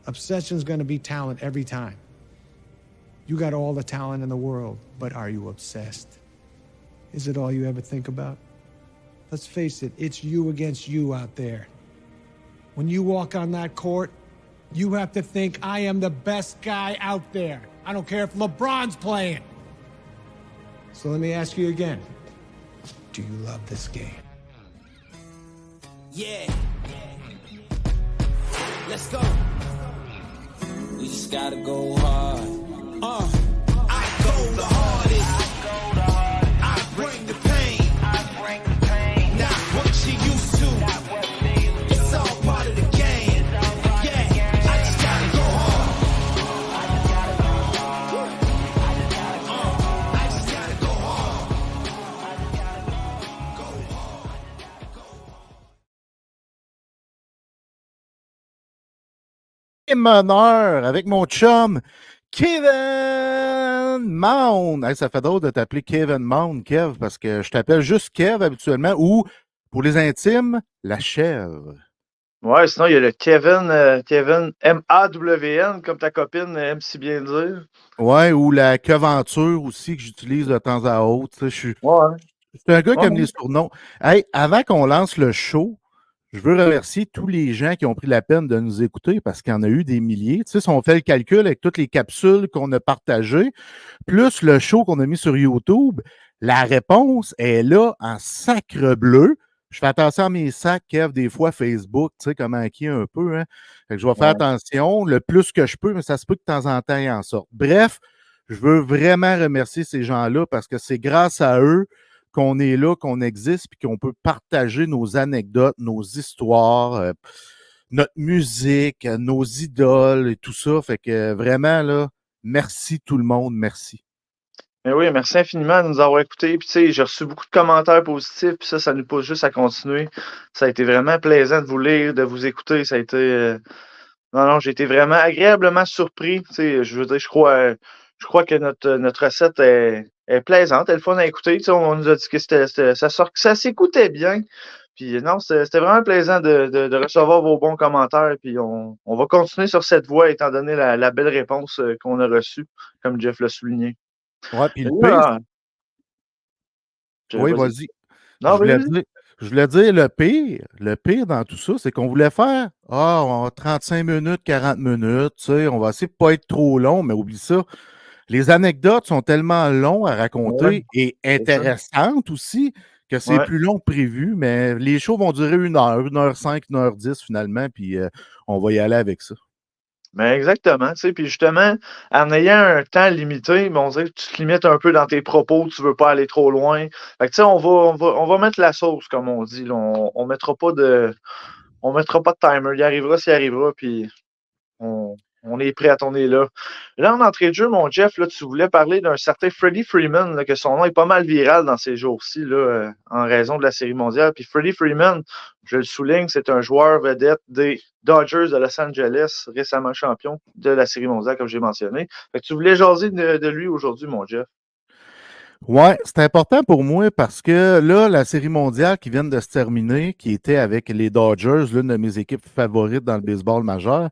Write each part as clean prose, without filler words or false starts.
Obsession's going to be talent every time. You got all the talent in the world, but are you obsessed? Is it all you ever think about? Let's face it, it's you against you out there. When you walk on that court, you have to think, I am the best guy out there. I don't care if LeBron's playing. So let me ask you again. Do you love this game? Yeah. Let's go. We just gotta go hard. I go the hardest. I bring the pain. Not what you used to. It's all part of the game. Yeah, I just gotta go hard. I just gotta go hard. Meneur avec mon chum Kevin Mound. Hey, ça fait drôle de t'appeler Kevin Mound, Kev, parce que je t'appelle juste Kev habituellement, ou pour les intimes, la chèvre. Ouais, sinon il y a le Kevin M-A-W-N, comme ta copine aime si bien dire. Ouais, ou la Keventure aussi, que j'utilise de temps à autre. Je suis un gars qui aime les surnoms. Hey, avant qu'on lance le show, je veux remercier tous les gens qui ont pris la peine de nous écouter parce qu'il y en a eu des milliers. Tu sais, si on fait le calcul avec toutes les capsules qu'on a partagées, plus le show qu'on a mis sur YouTube, la réponse est là en sacre bleu. Je fais attention à mes sacs, Kev, des fois Facebook, tu sais, comment qui est un peu. Hein? Fait que je vais faire attention le plus que je peux, mais ça se peut que de temps en temps, il en sorte. Bref, je veux vraiment remercier ces gens-là parce que c'est grâce à eux qu'on est là, qu'on existe, puis qu'on peut partager nos anecdotes, nos histoires, notre musique, nos idoles et tout ça. Fait que vraiment, là, merci tout le monde, merci. Mais oui, merci infiniment de nous avoir écoutés. Puis, tu sais, j'ai reçu beaucoup de commentaires positifs, puis ça nous pousse juste à continuer. Ça a été vraiment plaisant de vous lire, de vous écouter. Ça a été. Non, j'ai été vraiment agréablement surpris. Tu sais, je veux dire, je crois que notre recette est plaisante, elle est fun à écouter. Tu sais, on nous a dit que ça s'écoutait bien. Puis non, c'était vraiment plaisant de recevoir vos bons commentaires. Puis on va continuer sur cette voie, étant donné la belle réponse qu'on a reçue, comme Jeff l'a souligné. Ouais, puis le Là, oui, vas-y. Non, Je voulais dire le pire dans tout ça, c'est qu'on voulait faire 35 minutes, 40 minutes, tu sais, on va essayer de ne pas être trop long, mais oublie ça. Les anecdotes sont tellement longues à raconter et intéressantes aussi que c'est plus long que prévu, mais les shows vont durer 1h05, 1h10 finalement, puis on va y aller avec ça. Ben exactement, tu sais, puis justement, en ayant un temps limité, ben on dirait que tu te limites un peu dans tes propos, tu veux pas aller trop loin. Fait que tu sais, on va mettre la sauce, comme on dit. Là. On mettra pas de timer. Il arrivera s'il arrivera, puis on est prêt à tourner là. Là, en entrée de jeu, mon Jeff, là, tu voulais parler d'un certain Freddie Freeman, là, que son nom est pas mal viral dans ces jours-ci, là, en raison de la Série mondiale. Puis Freddie Freeman, je le souligne, c'est un joueur vedette des Dodgers de Los Angeles, récemment champion de la Série mondiale, comme j'ai mentionné. Fait que tu voulais jaser de lui aujourd'hui, mon Jeff. Ouais, c'est important pour moi parce que là, la Série mondiale qui vient de se terminer, qui était avec les Dodgers, l'une de mes équipes favorites dans le baseball majeur,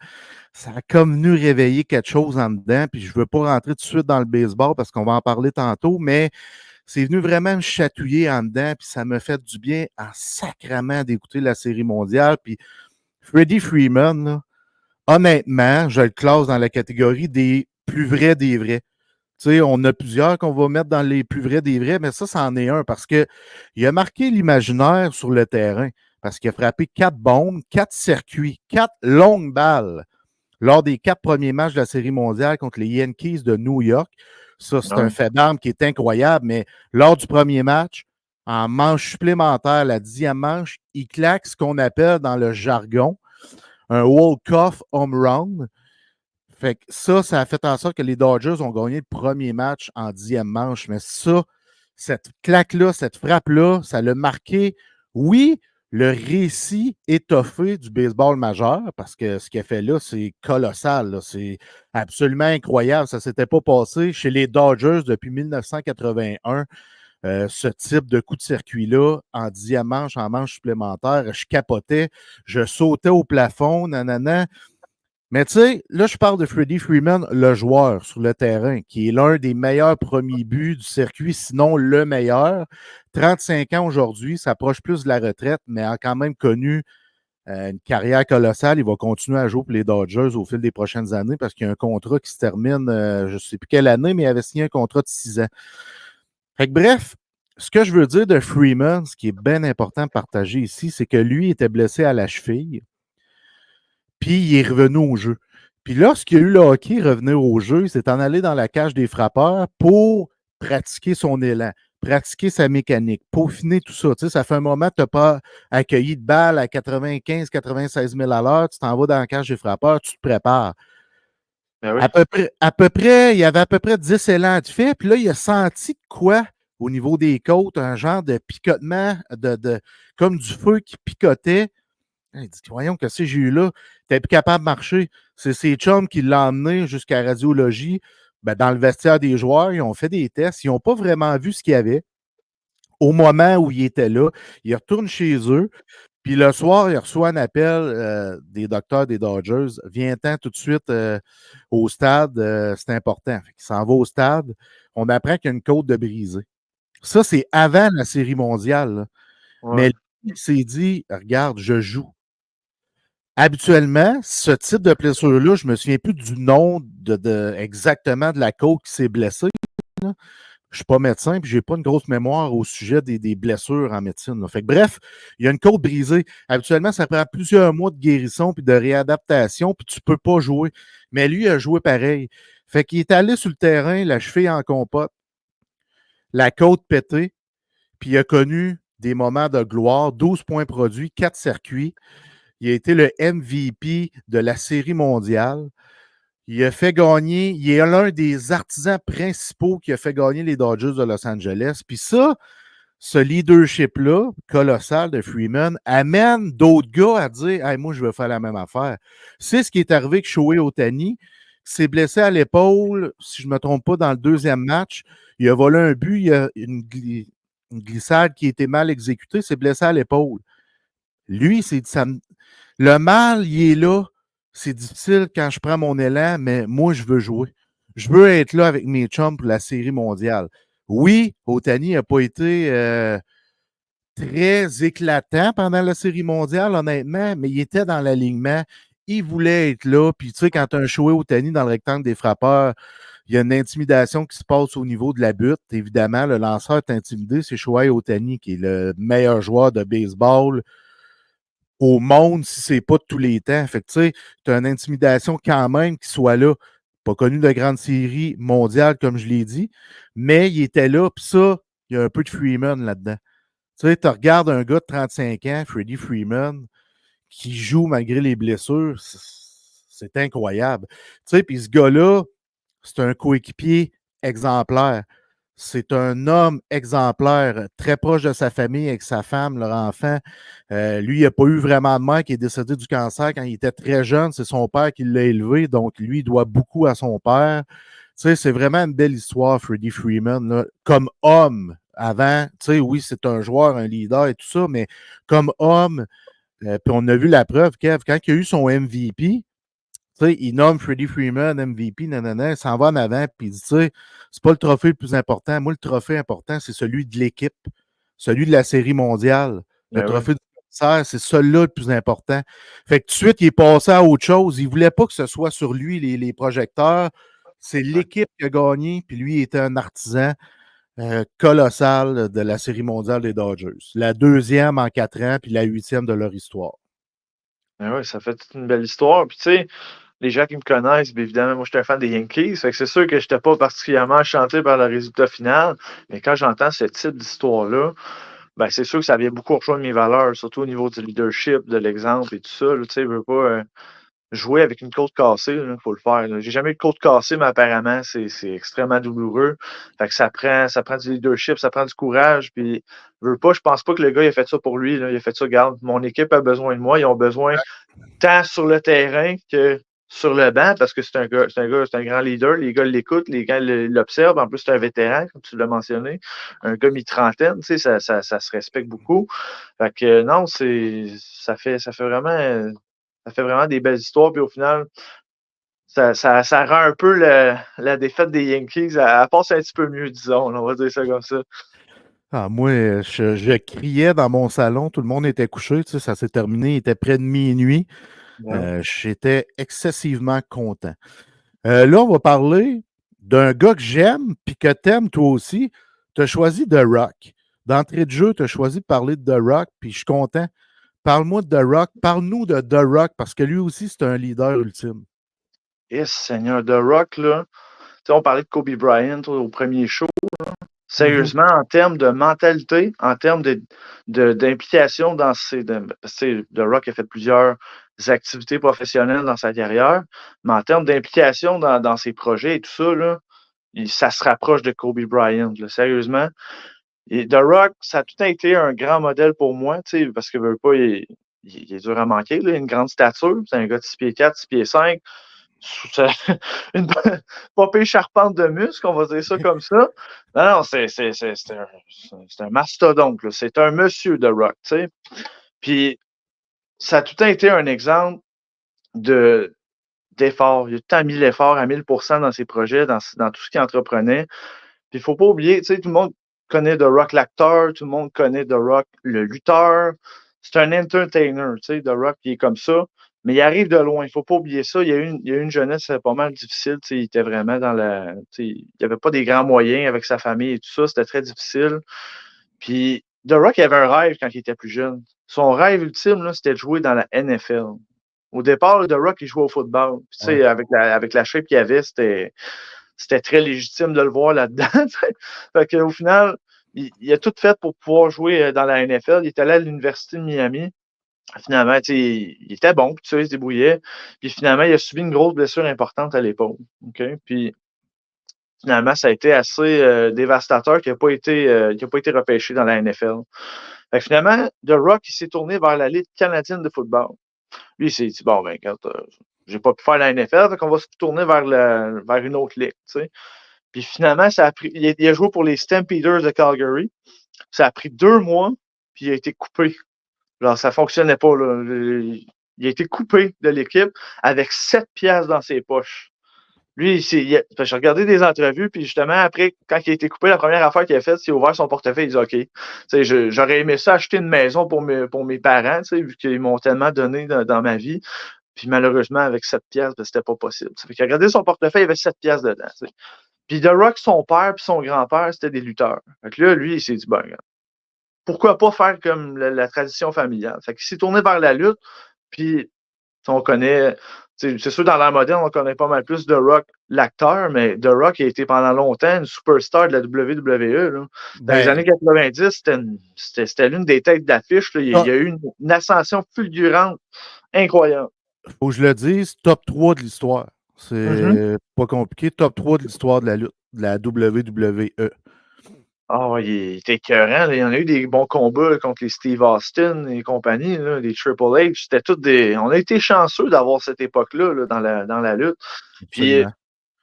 ça a comme venu réveiller quelque chose en dedans. Puis je ne veux pas rentrer tout de suite dans le baseball parce qu'on va en parler tantôt, mais c'est venu vraiment me chatouiller en dedans. Puis ça me fait du bien en sacrament d'écouter la Série mondiale. Puis Freddie Freeman, là, honnêtement, je le classe dans la catégorie des plus vrais des vrais. Tu sais, on a plusieurs qu'on va mettre dans les plus vrais des vrais, mais ça, c'en est un parce qu'il a marqué l'imaginaire sur le terrain parce qu'il a frappé 4 bombes, 4 circuits, 4 longues balles lors des 4 premiers matchs de la Série mondiale contre les Yankees de New York. Ça, c'est un fait d'armes qui est incroyable, mais lors du premier match, en manche supplémentaire, la 10e manche, il claque ce qu'on appelle dans le jargon un walk-off home run. Fait que ça a fait en sorte que les Dodgers ont gagné le premier match en 10e manche. Mais ça, cette claque-là, cette frappe-là, ça l'a marqué, oui, le récit étoffé du baseball majeur, parce que ce qu'il a fait là, c'est colossal. Là. C'est absolument incroyable. Ça ne s'était pas passé chez les Dodgers depuis 1981. Ce type de coup de circuit-là, en 10e manche, en manche supplémentaire, je capotais, je sautais au plafond, nanana. Mais tu sais, là, je parle de Freddie Freeman, le joueur sur le terrain, qui est l'un des meilleurs premiers buts du circuit, sinon le meilleur. 35 ans aujourd'hui, s'approche plus de la retraite, mais a quand même connu une carrière colossale. Il va continuer à jouer pour les Dodgers au fil des prochaines années parce qu'il y a un contrat qui se termine, je ne sais plus quelle année, mais il avait signé un contrat de 6 ans. Fait que, bref, ce que je veux dire de Freeman, ce qui est bien important de partager ici, c'est que lui était blessé à la cheville, puis il est revenu au jeu. Puis lorsqu'il a eu le hockey revenir au jeu, il s'est en allé dans la cage des frappeurs pour pratiquer son élan, pratiquer sa mécanique, peaufiner tout ça. Tu sais, ça fait un moment que tu n'as pas accueilli de balle à 95-96 000 à l'heure, tu t'en vas dans la cage des frappeurs, tu te prépares. Ben oui. Il y avait à peu près 10 élans de fait, puis là, il a senti quoi au niveau des côtes, un genre de picotement, comme du feu qui picotait. Il dit, voyons, qu'est-ce que j'ai eu là? T'es plus capable de marcher. C'est ses chums qui l'ont emmené jusqu'à la radiologie. Ben, dans le vestiaire des joueurs, ils ont fait des tests. Ils n'ont pas vraiment vu ce qu'il y avait. Au moment où il était là, il retourne chez eux. Puis le soir, il reçoit un appel des docteurs des Dodgers. Viens-t'en tout de suite au stade. C'est important. Il s'en va au stade. On apprend qu'il y a une côte de brisée. Ça, c'est avant la Série mondiale, là. Ouais. Mais lui, il s'est dit, regarde, je joue. Habituellement, ce type de blessure-là, je ne me souviens plus du nom exactement de la côte qui s'est blessée. Là. Je ne suis pas médecin, puis je n'ai pas une grosse mémoire au sujet des blessures en médecine. Là. Fait que, bref, il y a une côte brisée. Habituellement, ça prend plusieurs mois de guérison puis de réadaptation, puis tu ne peux pas jouer. Mais lui, il a joué pareil. Fait qu'il est allé sur le terrain, la cheville en compote, la côte pétée, puis il a connu des moments de gloire, 12 points produits, 4 circuits. Il a été le MVP de la Série mondiale. Il a fait gagner, il est l'un des artisans principaux qui a fait gagner les Dodgers de Los Angeles. Puis ça, ce leadership-là, colossal de Freeman, amène d'autres gars à dire hey, moi, je veux faire la même affaire. C'est ce qui est arrivé avec Shohei Ohtani, qui s'est blessé à l'épaule, si je ne me trompe pas, dans le deuxième match. Il a volé un but, il y a une glissade qui a été mal exécutée, s'est blessé à l'épaule. Lui, c'est ça. Le mal, il est là. C'est difficile quand je prends mon élan, mais moi, je veux jouer. Je veux être là avec mes chums pour la Série mondiale. Oui, Ohtani n'a pas été très éclatant pendant la Série mondiale, honnêtement, mais il était dans l'alignement. Il voulait être là. Puis, tu sais, quand tu as un Shohei Ohtani dans le rectangle des frappeurs, il y a une intimidation qui se passe au niveau de la butte. Évidemment, le lanceur est intimidé. C'est Shohei Ohtani qui est le meilleur joueur de baseball au monde si c'est pas de tous les temps. Fait que tu sais, tu as une intimidation quand même qui soit là. Pas connu de grande série mondiale, comme je l'ai dit, mais il était là, puis ça, il y a un peu de Freeman là-dedans. Tu sais, tu regardes un gars de 35 ans, Freddie Freeman, qui joue malgré les blessures, c'est incroyable. Tu sais, puis ce gars-là, c'est un coéquipier exemplaire. C'est un homme exemplaire, très proche de sa famille, avec sa femme, leur enfant. Lui, il n'a pas eu vraiment de mère qui est décédé du cancer quand il était très jeune. C'est son père qui l'a élevé, donc lui, il doit beaucoup à son père. Tu sais, c'est vraiment une belle histoire, Freddie Freeman, là. Comme homme, avant, tu sais, oui, c'est un joueur, un leader et tout ça, mais comme homme, puis on a vu la preuve, Kev, quand il a eu son MVP, tu sais, il nomme Freddie Freeman MVP, nanana, il s'en va en avant, puis il dit, tu sais, c'est pas le trophée le plus important. Moi, le trophée important, c'est celui de l'équipe, celui de la Série mondiale. Le Ben oui. trophée du commissaire, c'est celui-là le plus important. Fait que tout de suite, il est passé à autre chose. Il voulait pas que ce soit sur lui, les projecteurs. C'est l'équipe qui a gagné, puis lui, il était un artisan colossal de la Série mondiale des Dodgers. La deuxième en 4 ans, puis la 8e de leur histoire. Ben oui, ça fait toute une belle histoire. Puis tu sais, les gens qui me connaissent, bien évidemment, moi, j'étais un fan des Yankees. Fait que c'est sûr que je n'étais pas particulièrement enchanté par le résultat final. Mais quand j'entends ce type d'histoire-là, ben, c'est sûr que ça vient beaucoup rejoindre mes valeurs, surtout au niveau du leadership, de l'exemple et tout ça. Là, tu sais, je veux pas jouer avec une côte cassée, il faut le faire. Là. J'ai jamais eu de côte cassée, mais apparemment, c'est extrêmement douloureux. Fait que ça prend du leadership, ça prend du courage. Puis, je veux pas, je pense pas que le gars il a fait ça pour lui. Là. Il a fait ça, regarde, mon équipe a besoin de moi. Ils ont besoin tant sur le terrain que sur le banc, parce que c'est un grand leader. Les gars l'écoutent, les gars l'observent. En plus, c'est un vétéran, comme tu l'as mentionné. Un gars mi-trentaine, tu sais, ça se respecte beaucoup. Fait que non, ça fait vraiment des belles histoires. Puis au final, ça rend un peu la défaite des Yankees, elle passe un petit peu mieux, disons, là, on va dire ça comme ça. Ah, moi, je criais dans mon salon, tout le monde était couché, tu sais, ça s'est terminé, il était près de minuit. Ouais. J'étais excessivement content. Là, on va parler d'un gars que j'aime, puis que t'aimes toi aussi. Tu as choisi The Rock. D'entrée de jeu, tu as choisi de parler de The Rock, puis je suis content. Parle-moi de The Rock. Parle-nous de The Rock, parce que lui aussi, c'est un leader ultime. Yes, Seigneur, The Rock, là. Tu sais, on parlait de Kobe Bryant au premier show. Sérieusement, en termes de mentalité, en termes d'implication dans parce que The Rock a fait plusieurs activités professionnelles dans sa carrière, mais en termes d'implication dans ses projets et tout ça, là, ça se rapproche de Kobe Bryant, là, sérieusement. Et The Rock, ça a tout le temps été un grand modèle pour moi, tu sais, parce que veut pas, il est dur à manquer, là, une grande stature. C'est un gars de 6 pieds 4, 6 pieds 5. Ça- une pas pire charpente de muscles, on va dire ça comme ça. Non, c'est un mastodonte, là. C'est un monsieur de rock, tu sais. Puis ça a tout le temps été un exemple d'effort. Il a tout le temps mis l'effort à 1000% dans ses projets, dans tout ce qu'il entreprenait. Puis il faut pas oublier, tu sais, tout le monde connaît The Rock l'acteur, tout le monde connaît The Rock le lutteur. C'est un entertainer, tu sais, The Rock qui est comme ça. Mais il arrive de loin, il faut pas oublier ça. Il y a eu une jeunesse pas mal difficile, tu sais, il était vraiment dans la. Tu sais, il n'y avait pas des grands moyens avec sa famille et tout ça, c'était très difficile. Puis The Rock il avait un rêve quand il était plus jeune. Son rêve ultime, là, c'était de jouer dans la NFL. Au départ, The Rock, il jouait au football. Puis, tu Ouais. sais, avec la shape qu'il avait, c'était très légitime de le voir là-dedans. Fait qu'au final, il a tout fait pour pouvoir jouer dans la NFL. Il est allé à l'Université de Miami. Finalement, il était bon, puis il se débrouillait. Puis finalement, il a subi une grosse blessure importante à l'épaule. OK? Puis finalement, ça a été assez dévastateur qu'il n'a pas été repêché dans la NFL. Fait que finalement, The Rock, il s'est tourné vers la Ligue canadienne de football. Lui, il s'est dit, bon, ben, quand j'ai pas pu faire la NFL, fait qu'on va se tourner vers une autre ligue, tu sais. Puis finalement, il a joué pour les Stampeders de Calgary. Ça a pris 2 mois, puis il a été coupé. Alors, ça fonctionnait pas, là. Il a été coupé de l'équipe avec 7 piastres dans ses poches. Lui, j'ai regardé des entrevues, puis justement, après, quand il a été coupé, la première affaire qu'il a faite, c'est ouvert son portefeuille. Il dit OK, j'aurais aimé ça acheter une maison pour mes parents, vu qu'ils m'ont tellement donné dans ma vie. Puis malheureusement, avec 7 piastres, ben, c'était pas possible. Fait qu'il a regardé son portefeuille, il y avait 7 piastres dedans. T'sais. Puis The Rock, son père puis son grand-père, c'était des lutteurs. Fait que là, lui, il s'est dit, ben, pourquoi pas faire comme la tradition familiale? Fait qu'il s'est tourné vers la lutte, puis on connaît, c'est sûr, dans l'ère moderne, on connaît pas mal plus The Rock, l'acteur, mais The Rock a été pendant longtemps une superstar de la WWE. Là. Dans les Ben, années 90, c'était l'une des têtes d'affiche. Il y a eu une ascension fulgurante, incroyable. faut que je le dise, top 3 de l'histoire. C'est pas compliqué. Top 3 de l'histoire de la lutte, de la WWE. Ah, il était écœurant. Là. Il y en a eu des bons combats là, contre les Steve Austin et compagnie, là, des Triple H. C'était toutes des. On a été chanceux d'avoir cette époque-là là, dans la lutte. Puis, Absolument.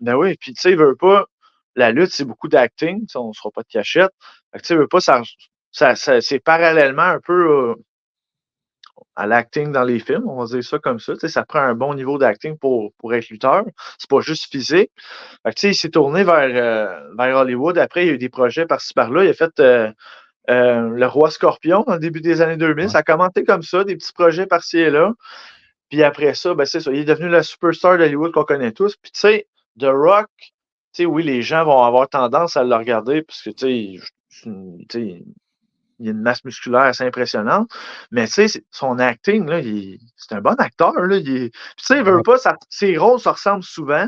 ben oui, puis tu sais, veut pas. La lutte, c'est beaucoup d'acting, on ne sera pas de cachette. Fait que, tu sais, veut pas, c'est parallèlement un peu à l'acting dans les films, on va dire ça comme ça. Tu sais, ça prend un bon niveau d'acting pour être lutteur. C'est pas juste physique. Fait que, tu sais, il s'est tourné vers Hollywood. Après, il y a eu des projets par-ci par-là. Il a fait Le Roi Scorpion dans le début des années 2000. Ouais. Ça a commencé comme ça, des petits projets par-ci et là. Puis après ça, ben c'est ça. Il est devenu la superstar d'Hollywood qu'on connaît tous. Puis tu sais, The Rock, tu sais, oui, les gens vont avoir tendance à le regarder parce que, tu sais, il a une masse musculaire assez impressionnante. Mais tu sais, son acting, là, c'est un bon acteur. Là, puis tu sais, il veut pas, ses rôles se ressemblent souvent,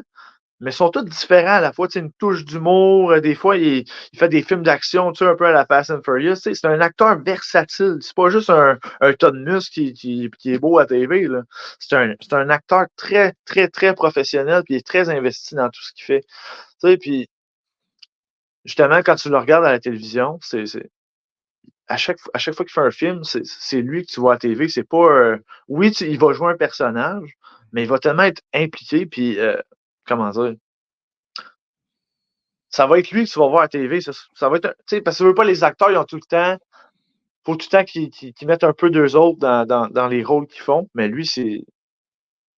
mais ils sont tous différents à la fois. Tu sais, une touche d'humour. Des fois, il fait des films d'action, tu sais, un peu à la Fast and Furious. Tu sais, c'est un acteur versatile. C'est pas juste un tas de muscles qui est beau à TV. Là. C'est un acteur très, très, très professionnel, puis il est très investi dans tout ce qu'il fait. Tu sais, puis justement, quand tu le regardes à la télévision, à chaque fois qu'il fait un film, c'est lui que tu vois à TV. C'est pas. Oui, il va jouer un personnage, mais il va tellement être impliqué, puis comment dire. Ça va être lui que tu vas voir à TV. Ça va être. Tu sais, parce que tu veux pas, les acteurs, ils ont tout le temps. Faut tout le temps qu'ils mettent un peu d'eux autres dans les rôles qu'ils font. Mais lui,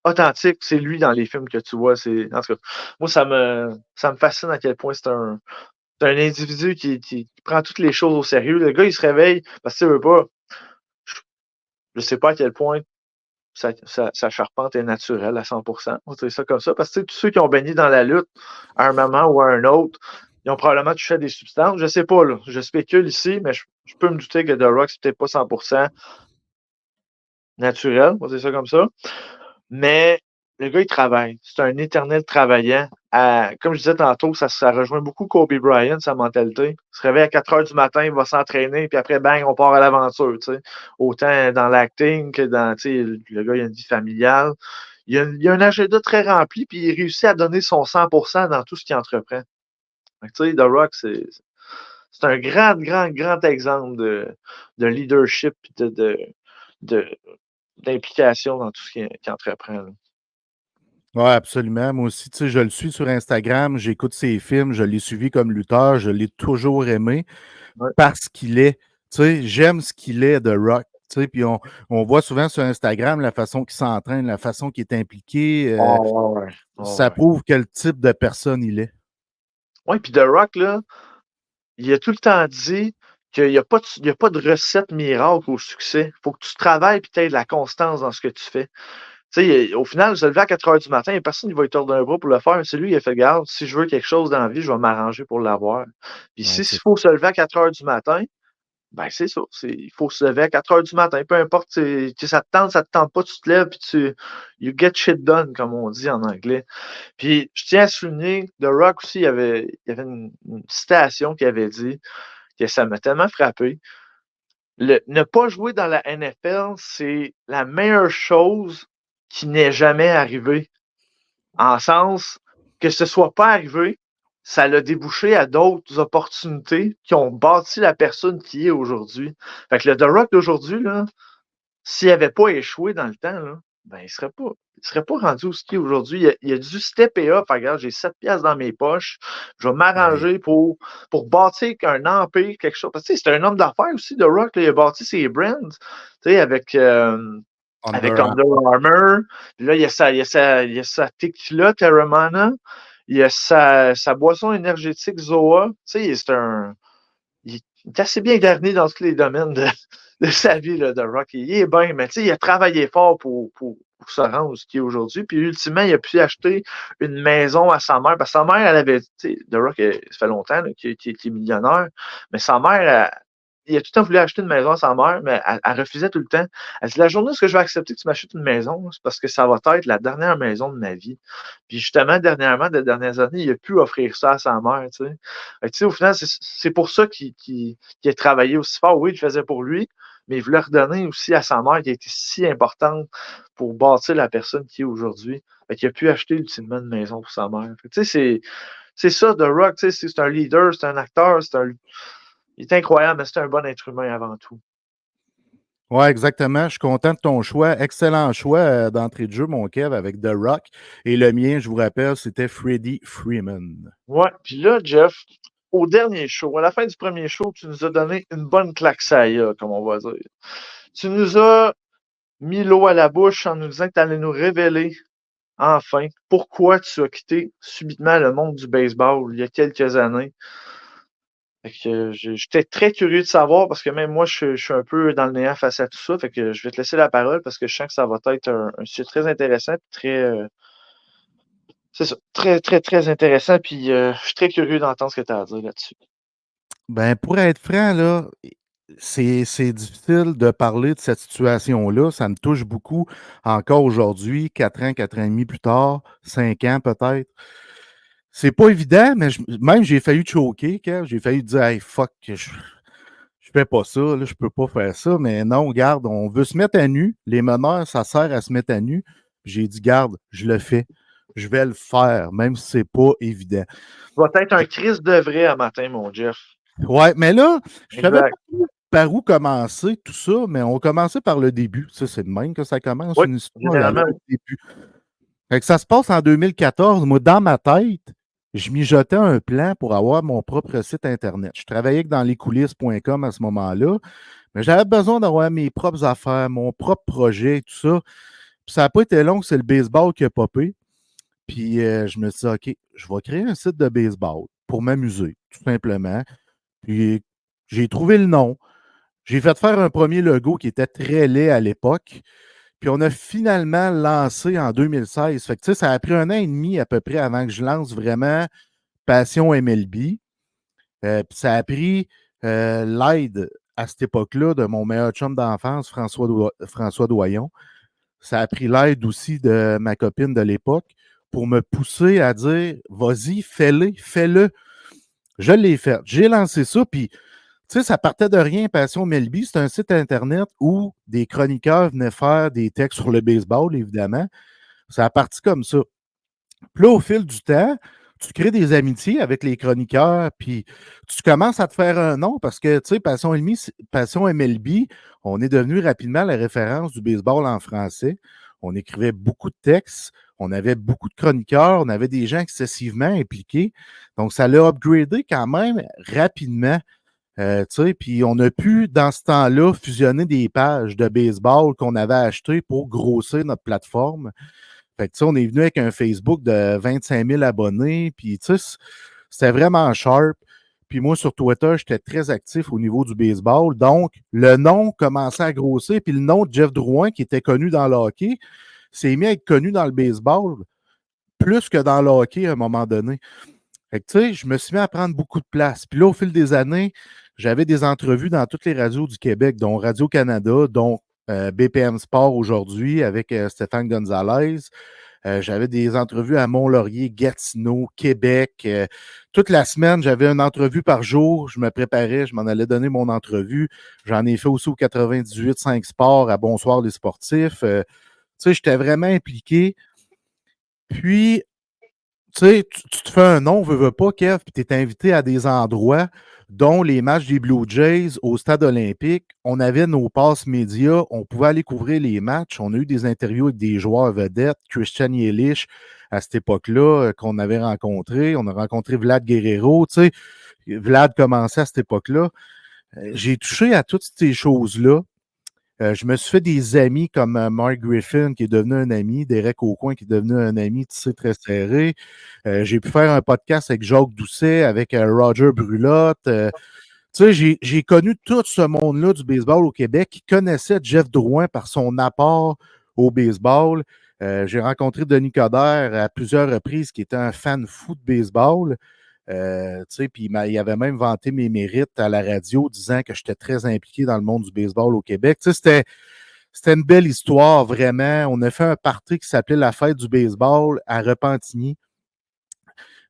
authentique, c'est lui dans les films que tu vois. En tout cas, moi, ça me fascine à quel point c'est un individu qui prend toutes les choses au sérieux. Le gars, il se réveille parce qu'il veut pas. Je sais pas à quel point sa charpente est naturelle à 100%. On va dire ça comme ça. Parce que tous ceux qui ont baigné dans la lutte à un moment ou à un autre, ils ont probablement touché à des substances. Je sais pas, là. Je spécule ici, mais je peux me douter que The Rock, c'est peut-être pas 100% naturel. On va dire ça comme ça. Mais le gars, il travaille. C'est un éternel travaillant. Comme je disais tantôt, ça rejoint beaucoup Kobe Bryant, sa mentalité. Il se réveille à 4 heures du matin, il va s'entraîner, puis après, bang, on part à l'aventure. Autant dans l'acting que dans. Le gars, il a une vie familiale. Il a un agenda très rempli, puis il réussit à donner son 100% dans tout ce qu'il entreprend. The Rock, c'est un grand, grand, grand exemple de leadership et d'implication dans tout ce qu'il entreprend. Là. Oui, absolument. Moi aussi, je le suis sur Instagram, j'écoute ses films, je l'ai suivi comme lutteur, je l'ai toujours aimé parce qu'il est. J'aime ce qu'il est de Rock. Puis on voit souvent sur Instagram la façon qu'il s'entraîne, la façon qu'il est impliqué. Ça prouve quel type de personne il est. Oui, puis The Rock, là, il a tout le temps dit qu'il n'y a pas de recette miracle au succès. Il faut que tu travailles et tu aies de la constance dans ce que tu fais. Au final, se lever à 4 heures du matin, il n'y a personne qui va lui tordre un bras pour le faire. C'est lui qui a fait garde. Si je veux quelque chose dans la vie, je vais m'arranger pour l'avoir. Puis s'il faut se lever à 4 heures du matin, ben c'est ça. Il faut se lever à 4 heures du matin. Peu importe, ça te tente pas, tu te lèves puis you get shit done, comme on dit en anglais. Puis je tiens à souligner, The Rock aussi, il y avait une citation qui avait dit que ça m'a tellement frappé. Ne pas jouer dans la NFL, c'est la meilleure chose qui n'est jamais arrivée. En sens que ce soit pas arrivé, ça l'a débouché à d'autres opportunités qui ont bâti la personne qui est aujourd'hui. Fait que le The Rock d'aujourd'hui, là, s'il n'avait pas échoué dans le temps, là, ben, il serait pas rendu où il est aujourd'hui. Il a dû stepper up. Regarde, j'ai 7 piastres dans mes poches. Je vais m'arranger pour bâtir un empire, quelque chose. Parce que c'est un homme d'affaires aussi, The Rock. Là, il a bâti ses brands avec Under Armour. Puis là, il y a sa tequila Terramana. Il y a sa boisson énergétique Zoa. Il est assez bien garni dans tous les domaines de sa vie, là, The Rock. Il est bien, mais il a travaillé fort pour se rendre où il est aujourd'hui. Puis ultimement, il a pu acheter une maison à sa mère. Parce que sa mère, elle avait. The Rock, ça fait longtemps qu'il est millionnaire. Mais sa mère, il a tout le temps voulu acheter une maison à sa mère, mais elle refusait tout le temps. Elle dit, la journée où je vais accepter que tu m'achètes une maison, c'est parce que ça va être la dernière maison de ma vie. Puis justement, dernièrement, des dernières années, il a pu offrir ça à sa mère. Au final, c'est pour ça qu'il a travaillé aussi fort. Oui, il le faisait pour lui, mais il voulait redonner aussi à sa mère qui a été si importante pour bâtir la personne qui est aujourd'hui. Il a pu acheter ultimement une maison pour sa mère. C'est ça, The Rock, c'est un leader, c'est un acteur, il est incroyable, mais c'est un bon être humain avant tout. Oui, exactement. Je suis content de ton choix. Excellent choix d'entrée de jeu, mon Kev, avec The Rock. Et le mien, je vous rappelle, c'était Freddie Freeman. Ouais, puis là, Jeff, au dernier show, à la fin du premier show, tu nous as donné une bonne claque saïa, comme on va dire. Tu nous as mis l'eau à la bouche en nous disant que tu allais nous révéler, enfin, pourquoi tu as quitté subitement le monde du baseball il y a quelques années. Fait que j'étais très curieux de savoir parce que même moi, je suis un peu dans le néant face à tout ça. Fait que je vais te laisser la parole parce que je sens que ça va être un sujet très intéressant c'est ça, très, très, très intéressant. Puis je suis très curieux d'entendre ce que tu as à dire là-dessus. Ben, pour être franc, là, c'est difficile de parler de cette situation-là. Ça me touche beaucoup encore aujourd'hui, 4 ans, 4 ans et demi plus tard, 5 ans peut-être. C'est pas évident, mais même j'ai failli choquer, quand j'ai failli dire hey, fuck, je fais pas ça, là, je peux pas faire ça. Mais non, garde, on veut se mettre à nu. Les meneurs, ça sert à se mettre à nu. J'ai dit, garde, je le fais. Je vais le faire, même si c'est pas évident. Ça va être un crise de vrai à matin, mon Jeff. Ouais, mais là, je savais pas par où commencer, tout ça, mais on commençait par le début. Ça, c'est de même que ça commence, une histoire à le début. Fait que ça se passe en 2014. Moi, dans ma tête, je mijotais un plan pour avoir mon propre site Internet. Je travaillais dans lescoulisses.com à ce moment-là, mais j'avais besoin d'avoir mes propres affaires, mon propre projet, tout ça. Puis ça n'a pas été long, c'est le baseball qui a popé. Puis je me suis dit, OK, je vais créer un site de baseball pour m'amuser, tout simplement. Puis j'ai trouvé le nom. J'ai fait faire un premier logo qui était très laid à l'époque. Puis on a finalement lancé en 2016. Fait que, tu sais, ça a pris 1 an et demi à peu près avant que je lance vraiment Passion MLB. Puis ça a pris l'aide à cette époque-là de mon meilleur chum d'enfance, François Doyon. Ça a pris l'aide aussi de ma copine de l'époque pour me pousser à dire vas-y, fais-le. Je l'ai fait. J'ai lancé ça, puis tu sais, ça partait de rien, Passion MLB. C'est un site Internet où des chroniqueurs venaient faire des textes sur le baseball, évidemment. Ça a parti comme ça. Puis là, au fil du temps, tu crées des amitiés avec les chroniqueurs, puis tu commences à te faire un nom parce que, tu sais, Passion MLB, on est devenu rapidement la référence du baseball en français. On écrivait beaucoup de textes, on avait beaucoup de chroniqueurs, on avait des gens excessivement impliqués. Donc, ça l'a upgradé quand même rapidement. Tu sais, puis on a pu, dans ce temps-là, fusionner des pages de baseball qu'on avait achetées pour grossir notre plateforme. Fait que, tu sais, on est venu avec un Facebook de 25 000 abonnés, puis, tu sais, c'était vraiment sharp. Puis moi, sur Twitter, j'étais très actif au niveau du baseball. Donc, le nom commençait à grossir, puis le nom de Jeff Drouin, qui était connu dans le hockey, s'est mis à être connu dans le baseball plus que dans le hockey à un moment donné. Fait que, tu sais, je me suis mis à prendre beaucoup de place. Puis là, au fil des années, j'avais des entrevues dans toutes les radios du Québec, dont Radio-Canada, dont BPM Sport aujourd'hui avec Stéphane Gonzalez. J'avais des entrevues à Mont-Laurier, Gatineau, Québec. Toute la semaine, j'avais une entrevue par jour. Je me préparais, je m'en allais donner mon entrevue. J'en ai fait aussi au 98.5 Sport à Bonsoir les sportifs. Tu sais, j'étais vraiment impliqué. Puis, tu sais, tu te fais un nom, veux pas, Kev, puis tu es invité à des endroits, dont les matchs des Blue Jays au stade olympique. On avait nos passes médias, on pouvait aller couvrir les matchs. On a eu des interviews avec des joueurs vedettes, Christian Yelich, à cette époque-là, qu'on avait rencontré. On a rencontré Vlad Guerrero, tu sais. Vlad commençait à cette époque-là. J'ai touché à toutes ces choses-là. Je me suis fait des amis comme Mark Griffin, qui est devenu un ami, Derek Aucoin, qui est devenu un ami, tu sais, très serré. J'ai pu faire un podcast avec Jacques Doucet, avec Roger Brulotte. Tu sais, j'ai connu tout ce monde-là du baseball au Québec qui connaissait Jeff Drouin par son apport au baseball. J'ai rencontré Denis Coderre à plusieurs reprises, qui était un fan fou de baseball. Tu sais, puis il avait même vanté mes mérites à la radio, disant que j'étais très impliqué dans le monde du baseball au Québec. Tu sais, c'était une belle histoire, vraiment. On a fait un party qui s'appelait la Fête du baseball à Repentigny.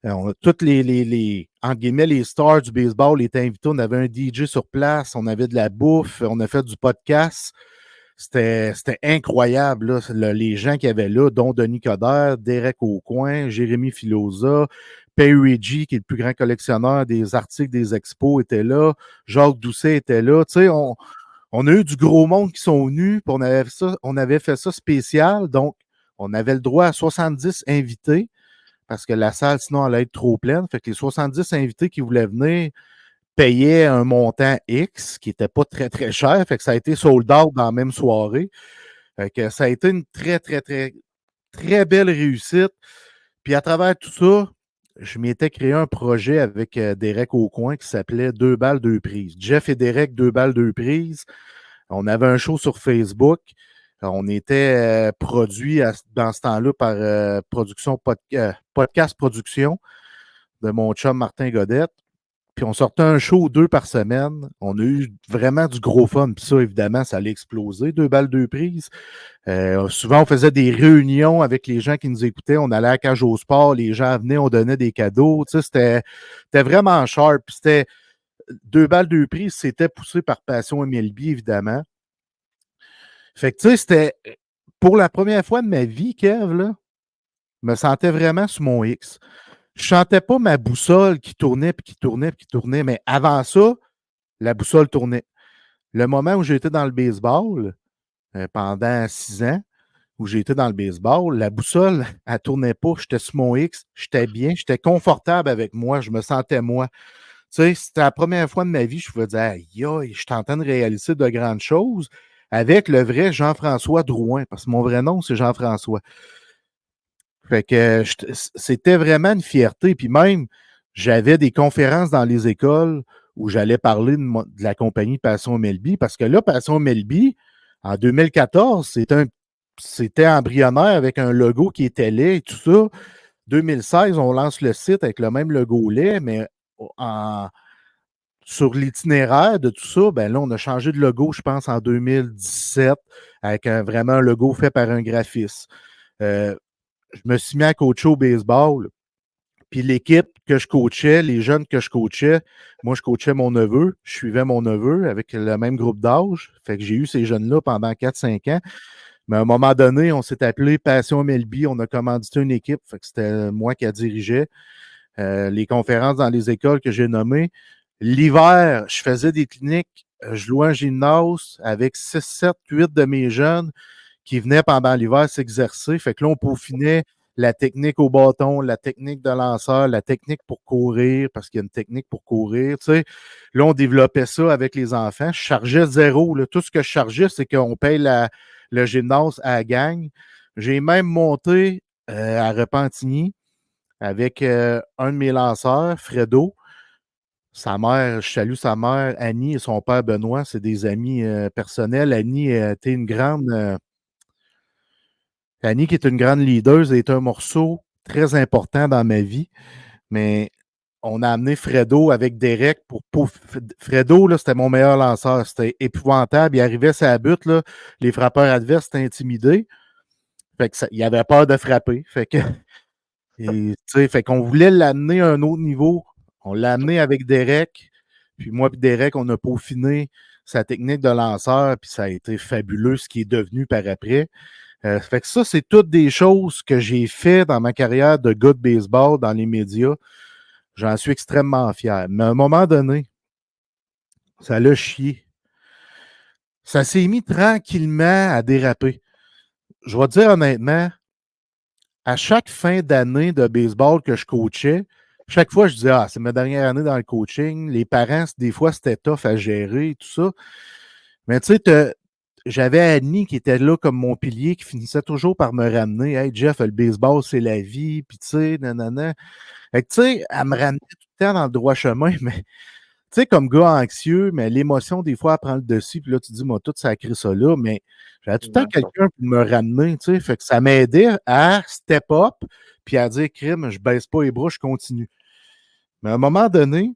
On a toutes entre guillemets, les stars du baseball étaient invités. On avait un DJ sur place, on avait de la bouffe, on a fait du podcast. C'était incroyable, là, les gens qui avaient là, dont Denis Coderre, Derek Aucoin, Jérémy Filosa, Perry G, qui est le plus grand collectionneur des articles des expos, était là. Jacques Doucet était là. Tu sais, on a eu du gros monde qui sont venus, puis on avait fait ça spécial. Donc, on avait le droit à 70 invités, parce que la salle, sinon, allait être trop pleine. Fait que les 70 invités qui voulaient venir payaient un montant X, qui n'était pas très, très cher. Fait que ça a été sold out dans la même soirée. Fait que ça a été une très, très, très, très belle réussite. Puis à travers tout ça, je m'étais créé un projet avec Derek Aucoin qui s'appelait 2 balles, 2 prises. Jeff et Derek, 2 balles, 2 prises. On avait un show sur Facebook. On était produit dans ce temps-là par Podcast Production de mon chum Martin Godette. Puis on sortait un show 2 par semaine. On a eu vraiment du gros fun. Puis ça, évidemment, ça allait exploser. 2 balles, 2 prises. Souvent, on faisait des réunions avec les gens qui nous écoutaient. On allait à Cage au Sport. Les gens venaient, on donnait des cadeaux. Tu sais, c'était vraiment sharp. Puis c'était 2 balles, 2 prises. C'était poussé par Passion MLB, évidemment. Fait que, tu sais, c'était pour la première fois de ma vie, Kev, là, je me sentais vraiment sur mon X. Je sentais pas ma boussole qui tournait, puis qui tournait, puis qui tournait, mais avant ça, la boussole tournait. Le moment où j'étais dans le baseball, pendant 6 ans, où j'étais dans le baseball, la boussole, elle tournait pas. J'étais sur mon X, j'étais bien, j'étais confortable avec moi, je me sentais moi. Tu sais, c'était la première fois de ma vie, je pouvais dire, aïe, aïe, je suis en train de réaliser de grandes choses. avec le vrai Jean-François Drouin, parce que mon vrai nom, c'est Jean-François. Fait que c'était vraiment une fierté. Puis même, j'avais des conférences dans les écoles où j'allais parler de la compagnie Passion MLB, parce que là, Passion MLB, en 2014, c'était embryonnaire avec un logo qui était laid et tout ça. 2016, on lance le site avec le même logo laid, mais sur l'itinéraire de tout ça, ben là, on a changé de logo, je pense, en 2017, avec vraiment un logo fait par un graphiste. Je me suis mis à coacher au baseball. Puis l'équipe que je coachais, les jeunes que je coachais, moi, je coachais mon neveu, je suivais mon neveu avec le même groupe d'âge. Fait que j'ai eu ces jeunes-là pendant 4-5 ans. Mais à un moment donné, on s'est appelé Passion MLB. On a commandité une équipe. Fait que c'était moi qui la dirigeais. Les conférences dans les écoles que j'ai nommées. L'hiver, je faisais des cliniques. Je louais un gymnase avec 6, 7, 8 de mes jeunes qui venaient pendant l'hiver s'exercer. Fait que là, on peaufinait la technique au bâton, la technique de lanceur, la technique pour courir, parce qu'il y a une technique pour courir. Tu sais. Là, on développait ça avec les enfants. Je chargeais zéro. Là. Tout ce que je chargeais, c'est qu'on paye le gymnase à la gang. J'ai même monté à Repentigny avec un de mes lanceurs, Fredo. Sa mère, je salue sa mère, Annie, et son père, Benoît. C'est des amis personnels. Annie était une grande... Annie, qui est une grande leader, est un morceau très important dans ma vie. Mais on a amené Fredo avec Derek pour Fredo, là, c'était mon meilleur lanceur. C'était épouvantable. Il arrivait sur la butte, là, les frappeurs adverses étaient intimidés. Fait que il avait peur de frapper. Fait que, fait qu'on voulait l'amener à un autre niveau. On l'a amené avec Derek. Puis moi et Derek, on a peaufiné sa technique de lanceur. Puis ça a été fabuleux ce qui est devenu par après. Fait que ça, c'est toutes des choses que j'ai fait dans ma carrière de gars de baseball dans les médias. J'en suis extrêmement fier. Mais à un moment donné, ça l'a chié. Ça s'est mis tranquillement à déraper. Je vais te dire honnêtement, à chaque fin d'année de baseball que je coachais, chaque fois, je disais, c'est ma dernière année dans le coaching. Les parents, des fois, c'était tough à gérer, tout ça. Mais tu sais, j'avais Annie qui était là comme mon pilier, qui finissait toujours par me ramener. Hey, Jeff, le baseball, c'est la vie. Puis, tu sais, nanana. Fait que, tu sais, elle me ramenait tout le temps dans le droit chemin, mais, tu sais, comme gars anxieux, mais l'émotion, des fois, elle prend le dessus. Puis là, tu dis, moi, tout sacré ça là. Mais j'avais tout le temps quelqu'un pour me ramener, tu sais. Fait que ça m'aidait à step up, puis à dire, crime, je baisse pas les bras, je continue. Mais à un moment donné,